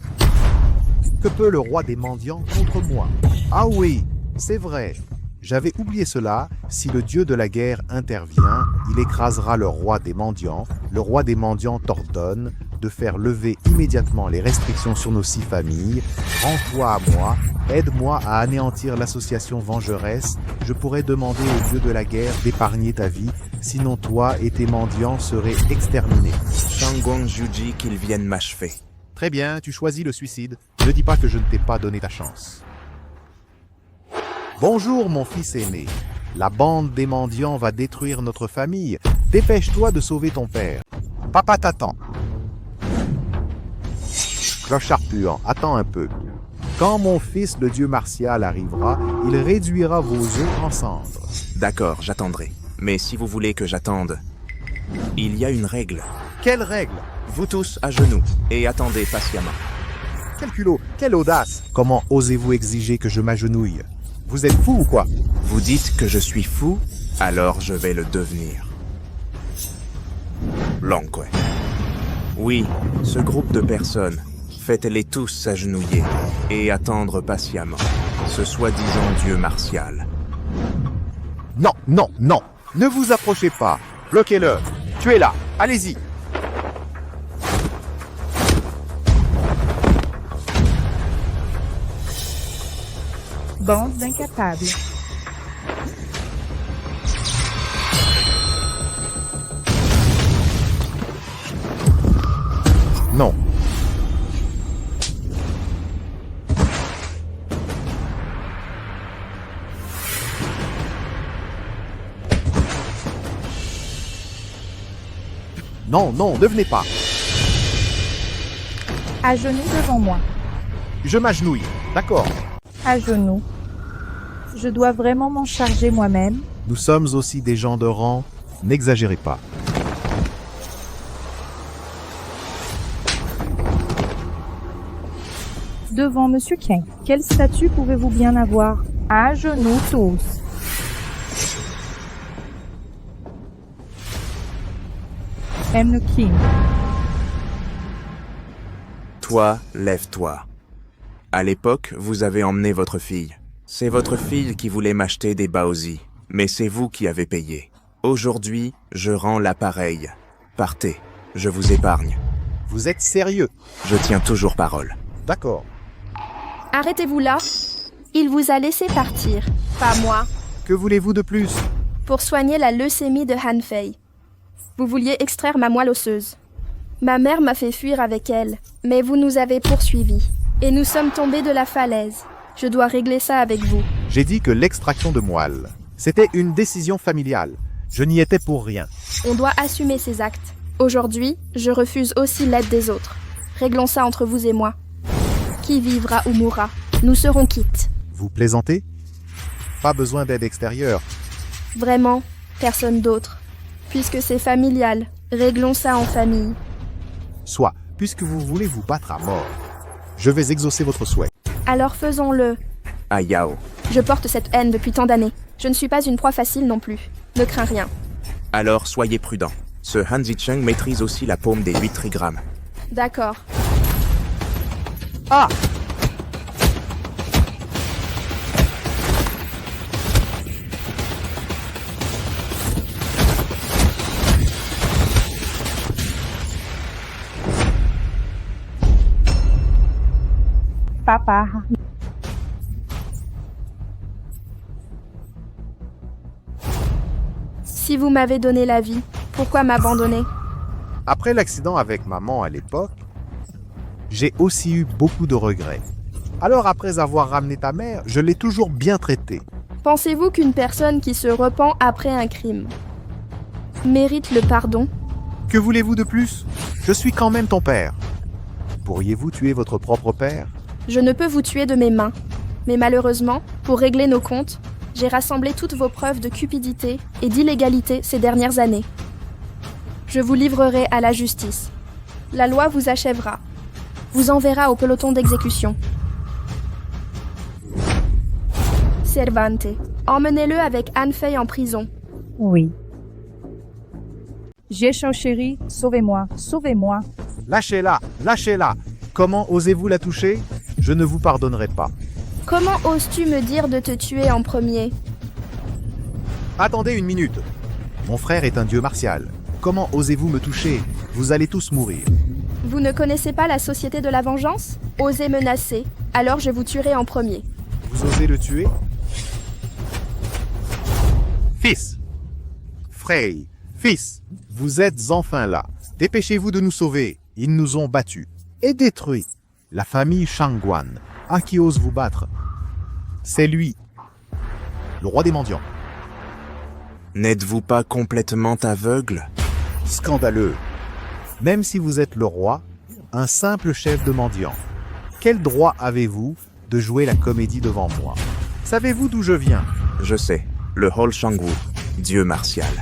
Que peut le roi des mendiants contre moi? Ah oui, c'est vrai. J'avais oublié cela. Si le dieu de la guerre intervient, il écrasera le roi des mendiants. Le roi des mendiants t'ordonne de faire lever immédiatement les restrictions sur nos 6 familles. Rends-toi à moi, aide-moi à anéantir l'association vengeresse. Je pourrais demander au dieu de la guerre d'épargner ta vie, sinon toi et tes mendiants seraient exterminés. Shangguan Juji qu'ils viennent m'achever. Très bien, tu choisis le suicide. Ne dis pas que je ne t'ai pas donné ta chance. Bonjour mon fils aîné. La bande des mendiants va détruire notre famille. Dépêche-toi de sauver ton père. Papa t'attend. Clochard puant, attends un peu. Quand mon fils, le dieu martial, arrivera, il réduira vos os en cendres. D'accord, j'attendrai. Mais si vous voulez que j'attende, il y a une règle. Quelle règle? Vous tous à genoux et attendez patiemment. Quel culot, quelle audace! Comment osez-vous exiger que je m'agenouille? Vous êtes fou ou quoi? Vous dites que je suis fou, alors je vais le devenir. Longque. Oui, ce groupe de personnes, faites-les tous s'agenouiller et attendre patiemment ce soi-disant dieu martial. Non, non, non! Ne vous approchez pas! Bloquez-le! Tuez-la! Allez-y! Bande d'incapables. Non. Non, non, ne venez pas. À genoux devant moi. Je m'agenouille. D'accord. À genoux. Je dois vraiment m'en charger moi-même. Nous sommes aussi des gens de rang. N'exagérez pas. Devant Monsieur King. Quel statut pouvez-vous bien avoir? À genoux tous. M. le King. Toi, lève-toi. À l'époque, vous avez emmené votre fille. C'est votre fille qui voulait m'acheter des baozi, mais c'est vous qui avez payé. Aujourd'hui, je rends l'appareil. Partez, je vous épargne. Vous êtes sérieux? Je tiens toujours parole. D'accord. Arrêtez-vous là. Il vous a laissé partir, pas moi, Que voulez-vous de plus? pour soigner la leucémie de Han Fei. Vous vouliez extraire ma moelle osseuse. Ma mère m'a fait fuir avec elle, mais vous nous avez poursuivis. Et nous sommes tombés de la falaise. Je dois régler ça avec vous. J'ai dit que l'extraction de moelle, c'était une décision familiale. Je n'y étais pour rien. On doit assumer ses actes. Aujourd'hui, je refuse aussi l'aide des autres. Réglons ça entre vous et moi. Qui vivra ou mourra, nous serons quittes. Vous plaisantez? Pas besoin d'aide extérieure. Vraiment, personne d'autre. Puisque c'est familial, réglons ça en famille. Soit, puisque vous voulez vous battre à mort, je vais exaucer votre souhait. Alors faisons-le. À Yao. Je porte cette haine depuis tant d'années. Je ne suis pas une proie facile non plus. Ne crains rien. Alors soyez prudents. Ce Han Zicheng maîtrise aussi la paume des 8 trigrammes. D'accord. Ah! Papa. Si vous m'avez donné la vie, pourquoi m'abandonner? Après l'accident avec maman à l'époque, j'ai aussi eu beaucoup de regrets. Alors après avoir ramené ta mère, je l'ai toujours bien traitée. Pensez-vous qu'une personne qui se repent après un crime mérite le pardon? Que voulez-vous de plus? Je suis quand même ton père. Pourriez-vous tuer votre propre père? Je ne peux vous tuer de mes mains. Mais malheureusement, pour régler nos comptes, j'ai rassemblé toutes vos preuves de cupidité et d'illégalité ces dernières années. Je vous livrerai à la justice. La loi vous achèvera. Vous enverra au peloton d'exécution. Cervante, emmenez-le avec Anne Fei en prison. Oui. Jécho chéri, sauvez-moi, sauvez-moi. Lâchez-la, lâchez-la. Comment osez-vous la toucher? Je ne vous pardonnerai pas. Comment oses-tu me dire de te tuer en premier? Attendez une minute. Mon frère est un dieu martial. Comment osez-vous me toucher? Vous allez tous mourir. Vous ne connaissez pas la société de la vengeance? Osez menacer, alors je vous tuerai en premier. Vous osez le tuer? Fils! Frey, fils, vous êtes enfin là. Dépêchez-vous de nous sauver. Ils nous ont battus et détruits. La famille Shangguan. À qui ose vous battre? C'est lui, le roi des mendiants. N'êtes-vous pas complètement aveugle? Scandaleux. Même si vous êtes le roi, un simple chef de mendiants. Quel droit avez-vous de jouer la comédie devant moi? Savez-vous d'où je viens? Je sais, le Hol Shangwu, dieu martial.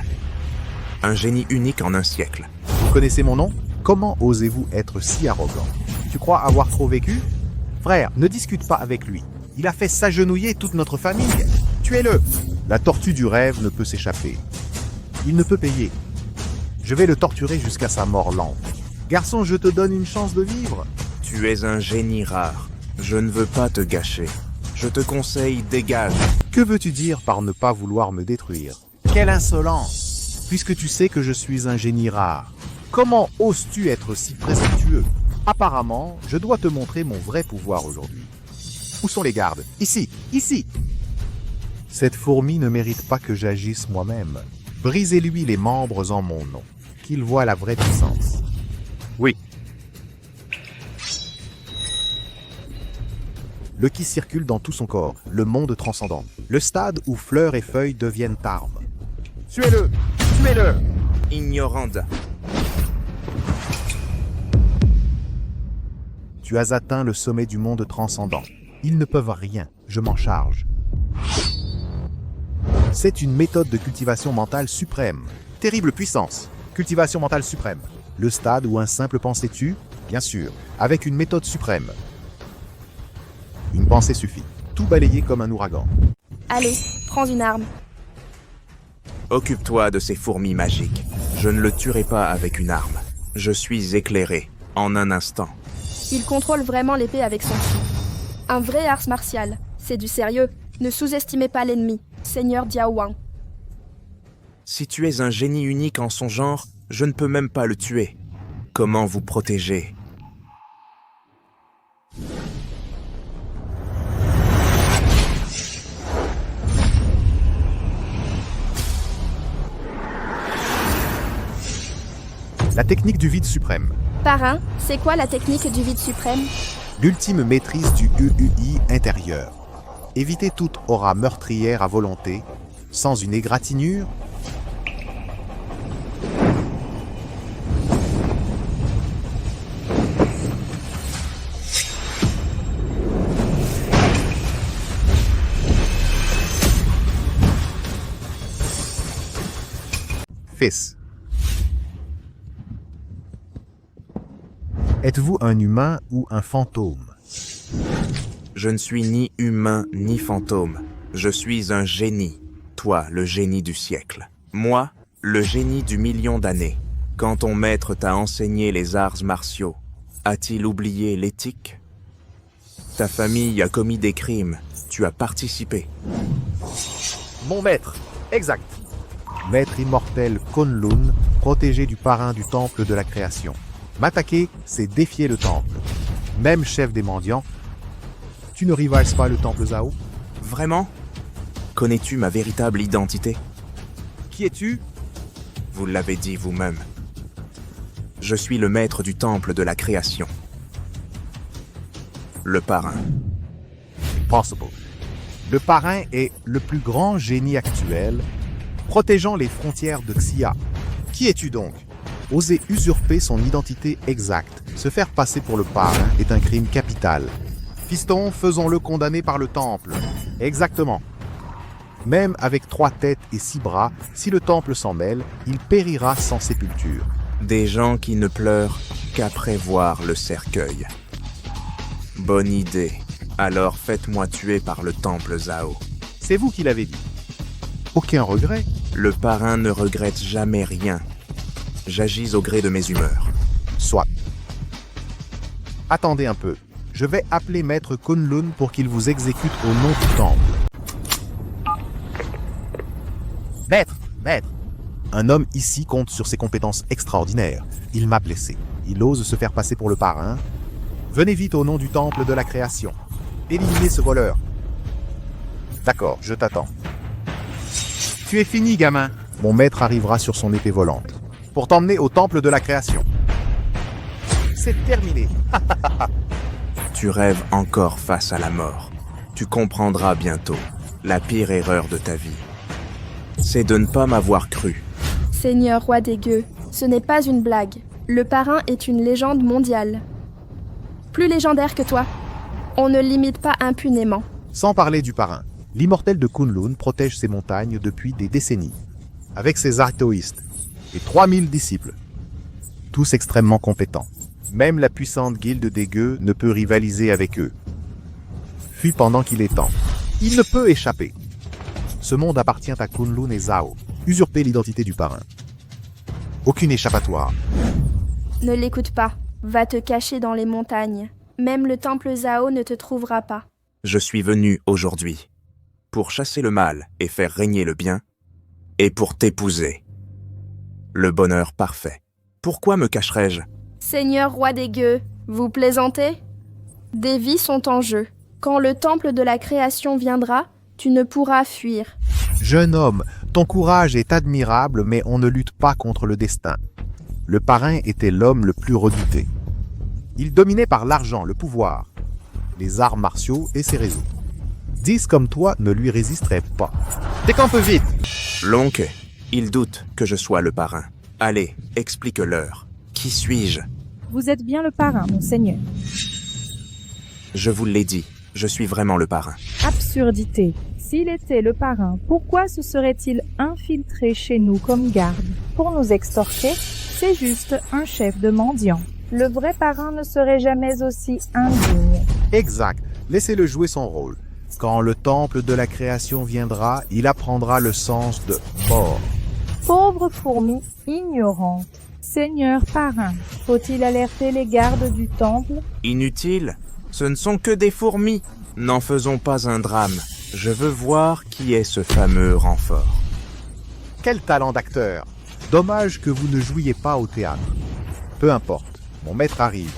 Un génie unique en un siècle. Vous connaissez mon nom? Comment osez-vous être si arrogant? Tu crois avoir trop vécu? Frère, ne discute pas avec lui. Il a fait s'agenouiller toute notre famille. Tuez-le! La tortue du rêve ne peut s'échapper. Il ne peut payer. Je vais le torturer jusqu'à sa mort lente. Garçon, je te donne une chance de vivre. Tu es un génie rare. Je ne veux pas te gâcher. Je te conseille, dégage. Que veux-tu dire par ne pas vouloir me détruire? Quelle insolence! Puisque tu sais que je suis un génie rare. Comment oses-tu être si présomptueux? Apparemment, je dois te montrer mon vrai pouvoir aujourd'hui. Où sont les gardes? Ici, ici! Cette fourmi ne mérite pas que j'agisse moi-même. Brisez-lui les membres en mon nom, qu'il voie la vraie puissance. Oui. Le ki circule dans tout son corps, le monde transcendant, le stade où fleurs et feuilles deviennent armes. Tuez-le! Tuez-le! Ignoranda. Tu as atteint le sommet du monde transcendant. Ils ne peuvent rien, je m'en charge. C'est une méthode de cultivation mentale suprême. Terrible puissance. Cultivation mentale suprême. Le stade où un simple pensée tue, bien sûr, avec une méthode suprême. Une pensée suffit. Tout balayer comme un ouragan. Allez, prends une arme. Occupe-toi de ces fourmis magiques. Je ne le tuerai pas avec une arme. Je suis éclairé, en un instant. Il contrôle vraiment l'épée avec son ki. Un vrai ars martial. C'est du sérieux. Ne sous-estimez pas l'ennemi, Seigneur Diao Wang. Si tu es un génie unique en son genre, je ne peux même pas le tuer. Comment vous protéger? La technique du vide suprême. Parrain, c'est quoi la technique du vide suprême? L'ultime maîtrise du UI intérieur. Éviter toute aura meurtrière à volonté, sans une égratignure. fils. Êtes-vous un humain ou un fantôme? Je ne suis ni humain ni fantôme. Je suis un génie. Toi, le génie du siècle. Moi, le génie du million d'années. Quand ton maître t'a enseigné les arts martiaux, a-t-il oublié l'éthique? Ta famille a commis des crimes. Tu as participé. Mon maître, exact. Maître immortel Kunlun, protégé du parrain du temple de la création. M'attaquer, c'est défier le temple. Même chef des mendiants, tu ne rivalises pas le temple Zhao? Vraiment? Connais-tu ma véritable identité? Qui es-tu? Vous l'avez dit vous-même. Je suis le maître du temple de la création. Le parrain. Possible. Le parrain est le plus grand génie actuel, protégeant les frontières de Xia. Qui es-tu donc? Oser usurper son identité exacte, se faire passer pour le parrain est un crime capital. Fiston, faisons-le condamner par le temple. Exactement. Même avec 3 têtes et 6 bras, si le temple s'en mêle, il périra sans sépulture. Des gens qui ne pleurent qu'après voir le cercueil. Bonne idée. Alors faites-moi tuer par le temple Zhao. C'est vous qui l'avez dit. Aucun regret. Le parrain ne regrette jamais rien. J'agis au gré de mes humeurs. Soit. Attendez un peu. Je vais appeler Maître Kunlun pour qu'il vous exécute au nom du temple. Maître. Un homme ici compte sur ses compétences extraordinaires. Il m'a blessé. Il ose se faire passer pour le parrain. Venez vite au nom du temple de la création. Éliminez ce voleur. D'accord, je t'attends. Tu es fini, gamin. Mon maître arrivera sur son épée volante pour t'emmener au temple de la création. C'est terminé. Tu rêves encore face à la mort. Tu comprendras bientôt la pire erreur de ta vie. C'est de ne pas m'avoir cru. Seigneur roi des gueux, ce n'est pas une blague. Le parrain est une légende mondiale. Plus légendaire que toi. On ne l'imite pas impunément. Sans parler du parrain, l'immortel de Kunlun protège ses montagnes depuis des décennies. Avec ses archéoïstes et 3000 disciples. Tous extrêmement compétents. Même la puissante guilde des gueux ne peut rivaliser avec eux. Fuis pendant qu'il est temps. Il ne peut échapper. Ce monde appartient à Kunlun et Zhao. Usurper l'identité du parrain. Aucune échappatoire. Ne l'écoute pas. Va te cacher dans les montagnes. Même le temple Zhao ne te trouvera pas. Je suis venu aujourd'hui pour chasser le mal et faire régner le bien, et pour t'épouser. Le bonheur parfait. Pourquoi me cacherais-je? Seigneur roi des gueux, vous plaisantez? Des vies sont en jeu. Quand le temple de la création viendra, tu ne pourras fuir. Jeune homme, ton courage est admirable, mais on ne lutte pas contre le destin. Le parrain était l'homme le plus redouté. Il dominait par l'argent, le pouvoir, les arts martiaux et ses réseaux. 10 comme toi ne lui résisteraient pas. Décampe vite! L'oncle, il doute que je sois le parrain. Allez, explique-leur. Qui suis-je? Vous êtes bien le parrain, mon seigneur. Je vous l'ai dit, je suis vraiment le parrain. Absurdité. S'il était le parrain, pourquoi se serait-il infiltré chez nous comme garde? Pour nous extorquer, c'est juste un chef de mendiant. Le vrai parrain ne serait jamais aussi indigne. Exact. Laissez-le jouer son rôle. Quand le temple de la création viendra, il apprendra le sens de mort. Pauvre fourmi ignorante. Seigneur parrain, faut-il alerter les gardes du temple? Inutile, ce ne sont que des fourmis. N'en faisons pas un drame. Je veux voir qui est ce fameux renfort. Quel talent d'acteur! Dommage que vous ne jouiez pas au théâtre. Peu importe, mon maître arrive,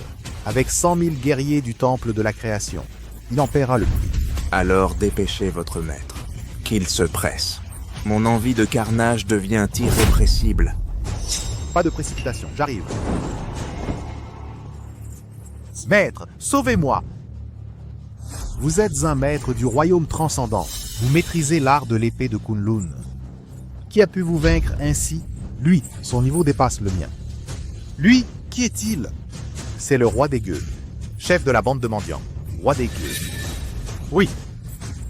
avec 100 000 guerriers du temple de la création. Il en paiera le prix. Alors dépêchez votre maître, qu'il se presse. Mon envie de carnage devient irrépressible. Pas de précipitation, j'arrive. Maître, sauvez-moi! Vous êtes un maître du royaume transcendant. Vous maîtrisez l'art de l'épée de Kunlun. Qui a pu vous vaincre ainsi? Lui, son niveau dépasse le mien. Lui, qui est-il? C'est le roi des gueux, chef de la bande de mendiants. Roi des gueux. Oui,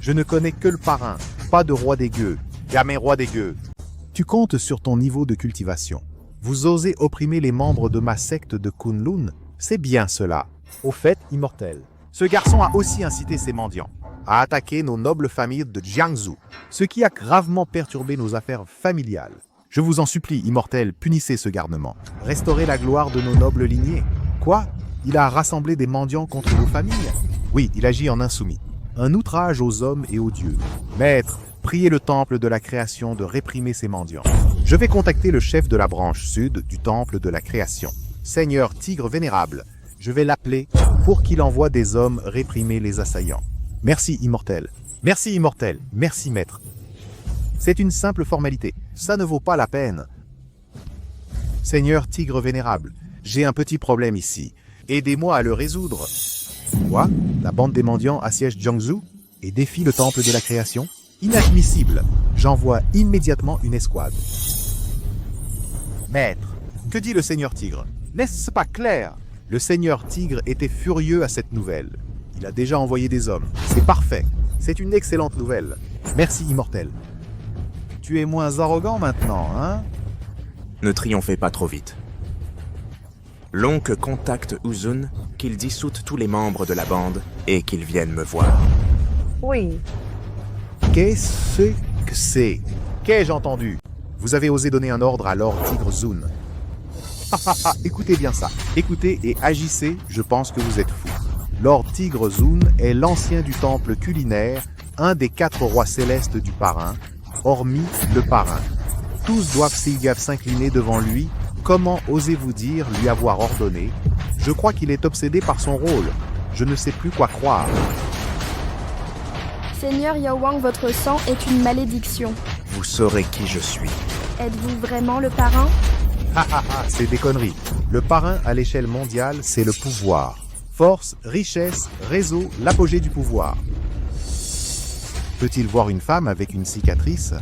je ne connais que le parrain, pas de roi des gueux. Jamais roi des gueux. Tu comptes sur ton niveau de cultivation. Vous osez opprimer les membres de ma secte de Kunlun? C'est bien cela. Au fait, immortel, ce garçon a aussi incité ses mendiants à attaquer nos nobles familles de Jiangsu, ce qui a gravement perturbé nos affaires familiales. Je vous en supplie, immortel, punissez ce garnement. Restaurez la gloire de nos nobles lignées. Quoi? Il a rassemblé des mendiants contre vos familles? Oui, il agit en insoumis. Un outrage aux hommes et aux dieux. Maître, priez le temple de la création de réprimer ces mendiants. Je vais contacter le chef de la branche sud du temple de la création. Seigneur Tigre Vénérable, je vais l'appeler pour qu'il envoie des hommes réprimer les assaillants. Merci, immortel. Merci, immortel. Merci, maître. C'est une simple formalité. Ça ne vaut pas la peine. Seigneur Tigre Vénérable, j'ai un petit problème ici. Aidez-moi à le résoudre. Quoi? La bande des mendiants assiège Jiangsu et défie le temple de la création? Inadmissible. J'envoie immédiatement une escouade. Maître, que dit le Seigneur Tigre? N'est-ce pas clair? Le Seigneur Tigre était furieux à cette nouvelle. Il a déjà envoyé des hommes. C'est parfait. C'est une excellente nouvelle. Merci, immortel. Tu es moins arrogant maintenant, hein? Ne triomphez pas trop vite. L'oncle contacte Uzun, qu'il dissoute tous les membres de la bande et qu'ils viennent me voir. Oui, Qu'est-ce que c'est? Qu'ai-je entendu? Vous avez osé donner un ordre à Lord Tigre Zun. Écoutez bien ça. Écoutez et agissez, je pense que vous êtes fous. Lord Tigre Zun est l'ancien du temple culinaire, un des 4 rois célestes du Parrain, hormis le Parrain. Tous doivent s'incliner devant lui. Comment osez-vous dire lui avoir ordonné? Je crois qu'il est obsédé par son rôle. Je ne sais plus quoi croire. Seigneur Yao Wang, votre sang est une malédiction. Vous saurez qui je suis. Êtes-vous vraiment le parrain? C'est des conneries. Le Parrain à l'échelle mondiale, c'est le pouvoir. Force, richesse, réseau, l'apogée du pouvoir. Peut-il voir une femme avec une cicatrice?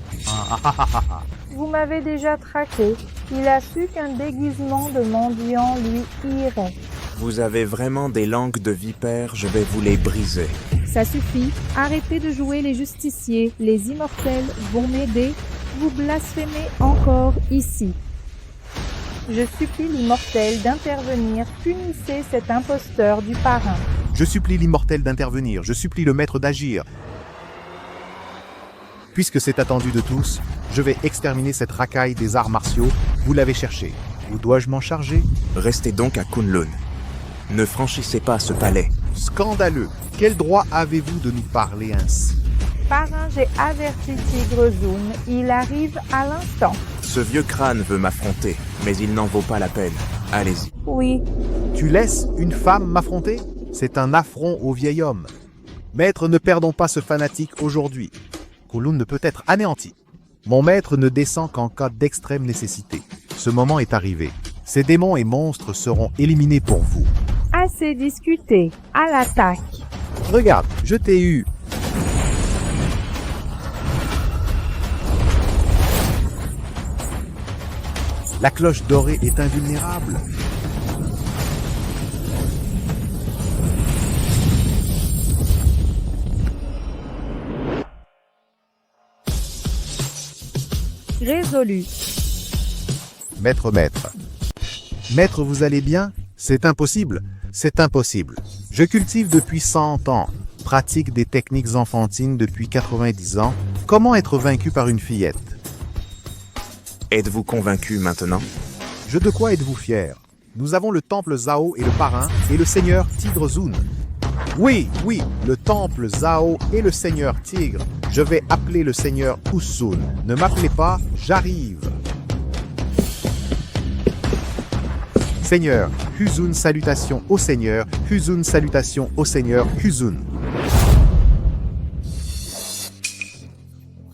vous m'avez déjà traqué. Il a su qu'un déguisement de mendiant lui irait. Vous avez vraiment des langues de vipère, je vais vous les briser. Ça suffit. Arrêtez de jouer les justiciers. Les immortels vont m'aider. Vous blasphémez encore ici. Je supplie l'immortel d'intervenir. Punissez cet imposteur du Parrain. Je supplie l'immortel d'intervenir. Je supplie le maître d'agir. Puisque c'est attendu de tous, je vais exterminer cette racaille des arts martiaux. Vous l'avez cherché. Où dois-je m'en charger? Restez donc à Kunlun. Ne franchissez pas ce palais. Scandaleux! Quel droit avez-vous de nous parler ainsi? Parrain, j'ai averti Tigre Zun. Il arrive à l'instant. Ce vieux crâne veut m'affronter, mais il n'en vaut pas la peine. Allez-y. Oui, Tu laisses une femme m'affronter? C'est un affront au vieil homme. Maître, ne perdons pas ce fanatique aujourd'hui. Kunlun ne peut être anéanti. Mon maître ne descend qu'en cas d'extrême nécessité. Ce moment est arrivé. Ces démons et monstres seront éliminés pour vous. assez discuté. À l'attaque. Regarde, je t'ai eu. La cloche dorée est invulnérable. Résolu. Maître. Maître, vous allez bien? C'est impossible. C'est impossible. Je cultive depuis 100 ans. Pratique des techniques enfantines depuis 90 ans. Comment être vaincu par une fillette? Êtes-vous convaincu maintenant? De quoi êtes-vous fier? Nous avons le temple Zhao et le parrain et le seigneur Tigre Zun. Oui, le temple Zhao et le seigneur Tigre. Je vais appeler le seigneur Usun. Ne m'appelez pas, j'arrive. Seigneur, Huzun, salutations au seigneur. Huzun, salutations au seigneur Huzun.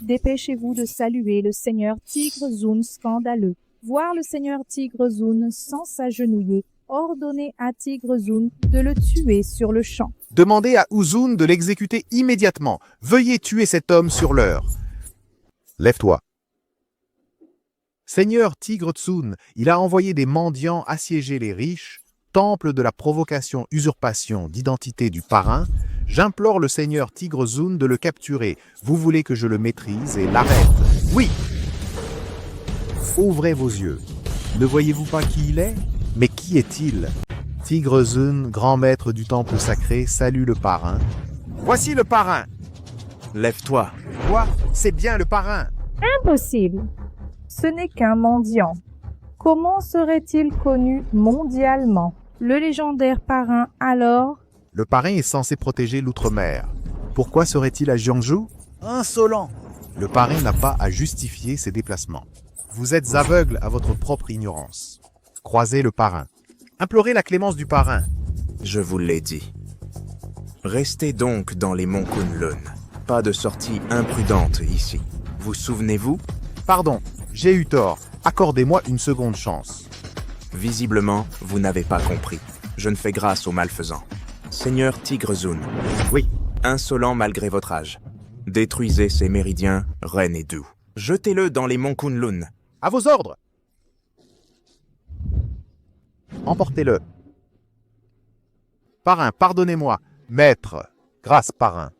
Dépêchez-vous de saluer le seigneur Tigre Zun scandaleux. Voir le seigneur Tigre Zun sans s'agenouiller. Ordonnez à Tigre Zun de le tuer sur le champ. Demandez à Uzun de l'exécuter immédiatement. Veuillez tuer cet homme sur l'heure. Lève-toi. Seigneur Tigre Tsun, il a envoyé des mendiants assiéger les riches, temple de la provocation usurpation d'identité du parrain. J'implore le seigneur Tigre Zun de le capturer. Vous voulez que je le maîtrise et l'arrête? Oui. Ouvrez vos yeux. Ne voyez-vous pas qui il est? Mais qui est-il? Tigre Zun, grand maître du temple sacré, salue le parrain. Voici le parrain. Lève-toi. Quoi? C'est bien le parrain. Impossible. Ce n'est qu'un mendiant. Comment serait-il connu mondialement? Le légendaire parrain alors? Le parrain est censé protéger l'outre-mer. Pourquoi serait-il à Jiangsu? Insolent. Le parrain n'a pas à justifier ses déplacements. Vous êtes aveugle à votre propre ignorance. Croisez le parrain. Implorez la clémence du parrain. Je vous l'ai dit. Restez donc dans les monts Kunlun. Pas de sortie imprudente ici. Vous souvenez-vous? Pardon, j'ai eu tort. Accordez-moi une seconde chance. Visiblement, vous n'avez pas compris. Je ne fais grâce aux malfaisants. Seigneur Tigre Zun. Oui. Insolent malgré votre âge. Détruisez ces méridiens, Ren et doux. Jetez-le dans les monts Kunlun. À vos ordres. Emportez-le. Parrain, pardonnez-moi. Maître, grâce parrain.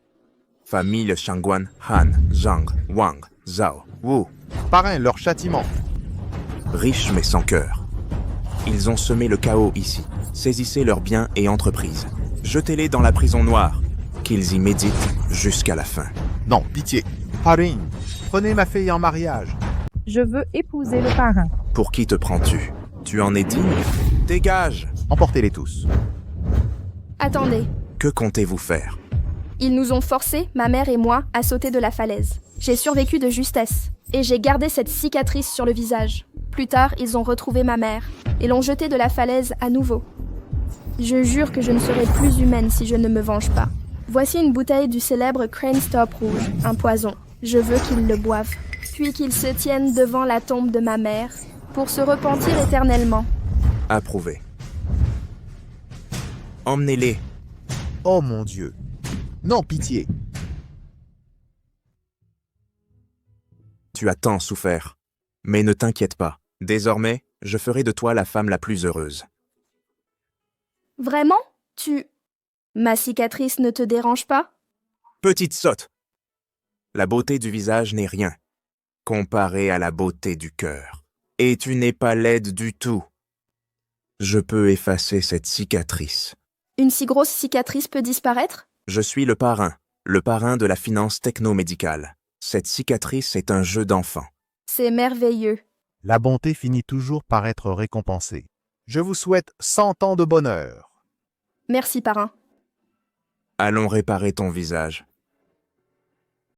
Famille Shangguan, Han, Zhang, Wang, Zhao, Wu. Parrain, leur châtiment. Riches mais sans cœur. Ils ont semé le chaos ici. Saisissez leurs biens et entreprises. Jetez-les dans la prison noire. Qu'ils y méditent jusqu'à la fin. Non, pitié. Haring, prenez ma fille en mariage. Je veux épouser le parrain. Pour qui te prends-tu? Tu en es digne? Dégage! Emportez-les tous. Attendez. Que comptez-vous faire? Ils nous ont forcés, ma mère et moi, à sauter de la falaise. J'ai survécu de justesse. Et j'ai gardé cette cicatrice sur le visage. Plus tard, ils ont retrouvé ma mère et l'ont jetée de la falaise à nouveau. Je jure que je ne serai plus humaine si je ne me venge pas. Voici une bouteille du célèbre Crane Stop rouge, un poison. Je veux qu'ils le boivent, puis qu'ils se tiennent devant la tombe de ma mère pour se repentir éternellement. Approuvé. Emmenez-les. Oh mon Dieu. Non, pitié. Tu as tant souffert. Mais ne t'inquiète pas. Désormais, je ferai de toi la femme la plus heureuse. Vraiment? Ma cicatrice ne te dérange pas? Petite sotte! La beauté du visage n'est rien, comparée à la beauté du cœur. Et tu n'es pas laide du tout. Je peux effacer cette cicatrice. Une si grosse cicatrice peut disparaître? Je suis le parrain de la finance technomédicale. Cette cicatrice est un jeu d'enfant. C'est merveilleux. La bonté finit toujours par être récompensée. Je vous souhaite 100 ans de bonheur. Merci, parrain. Allons réparer ton visage.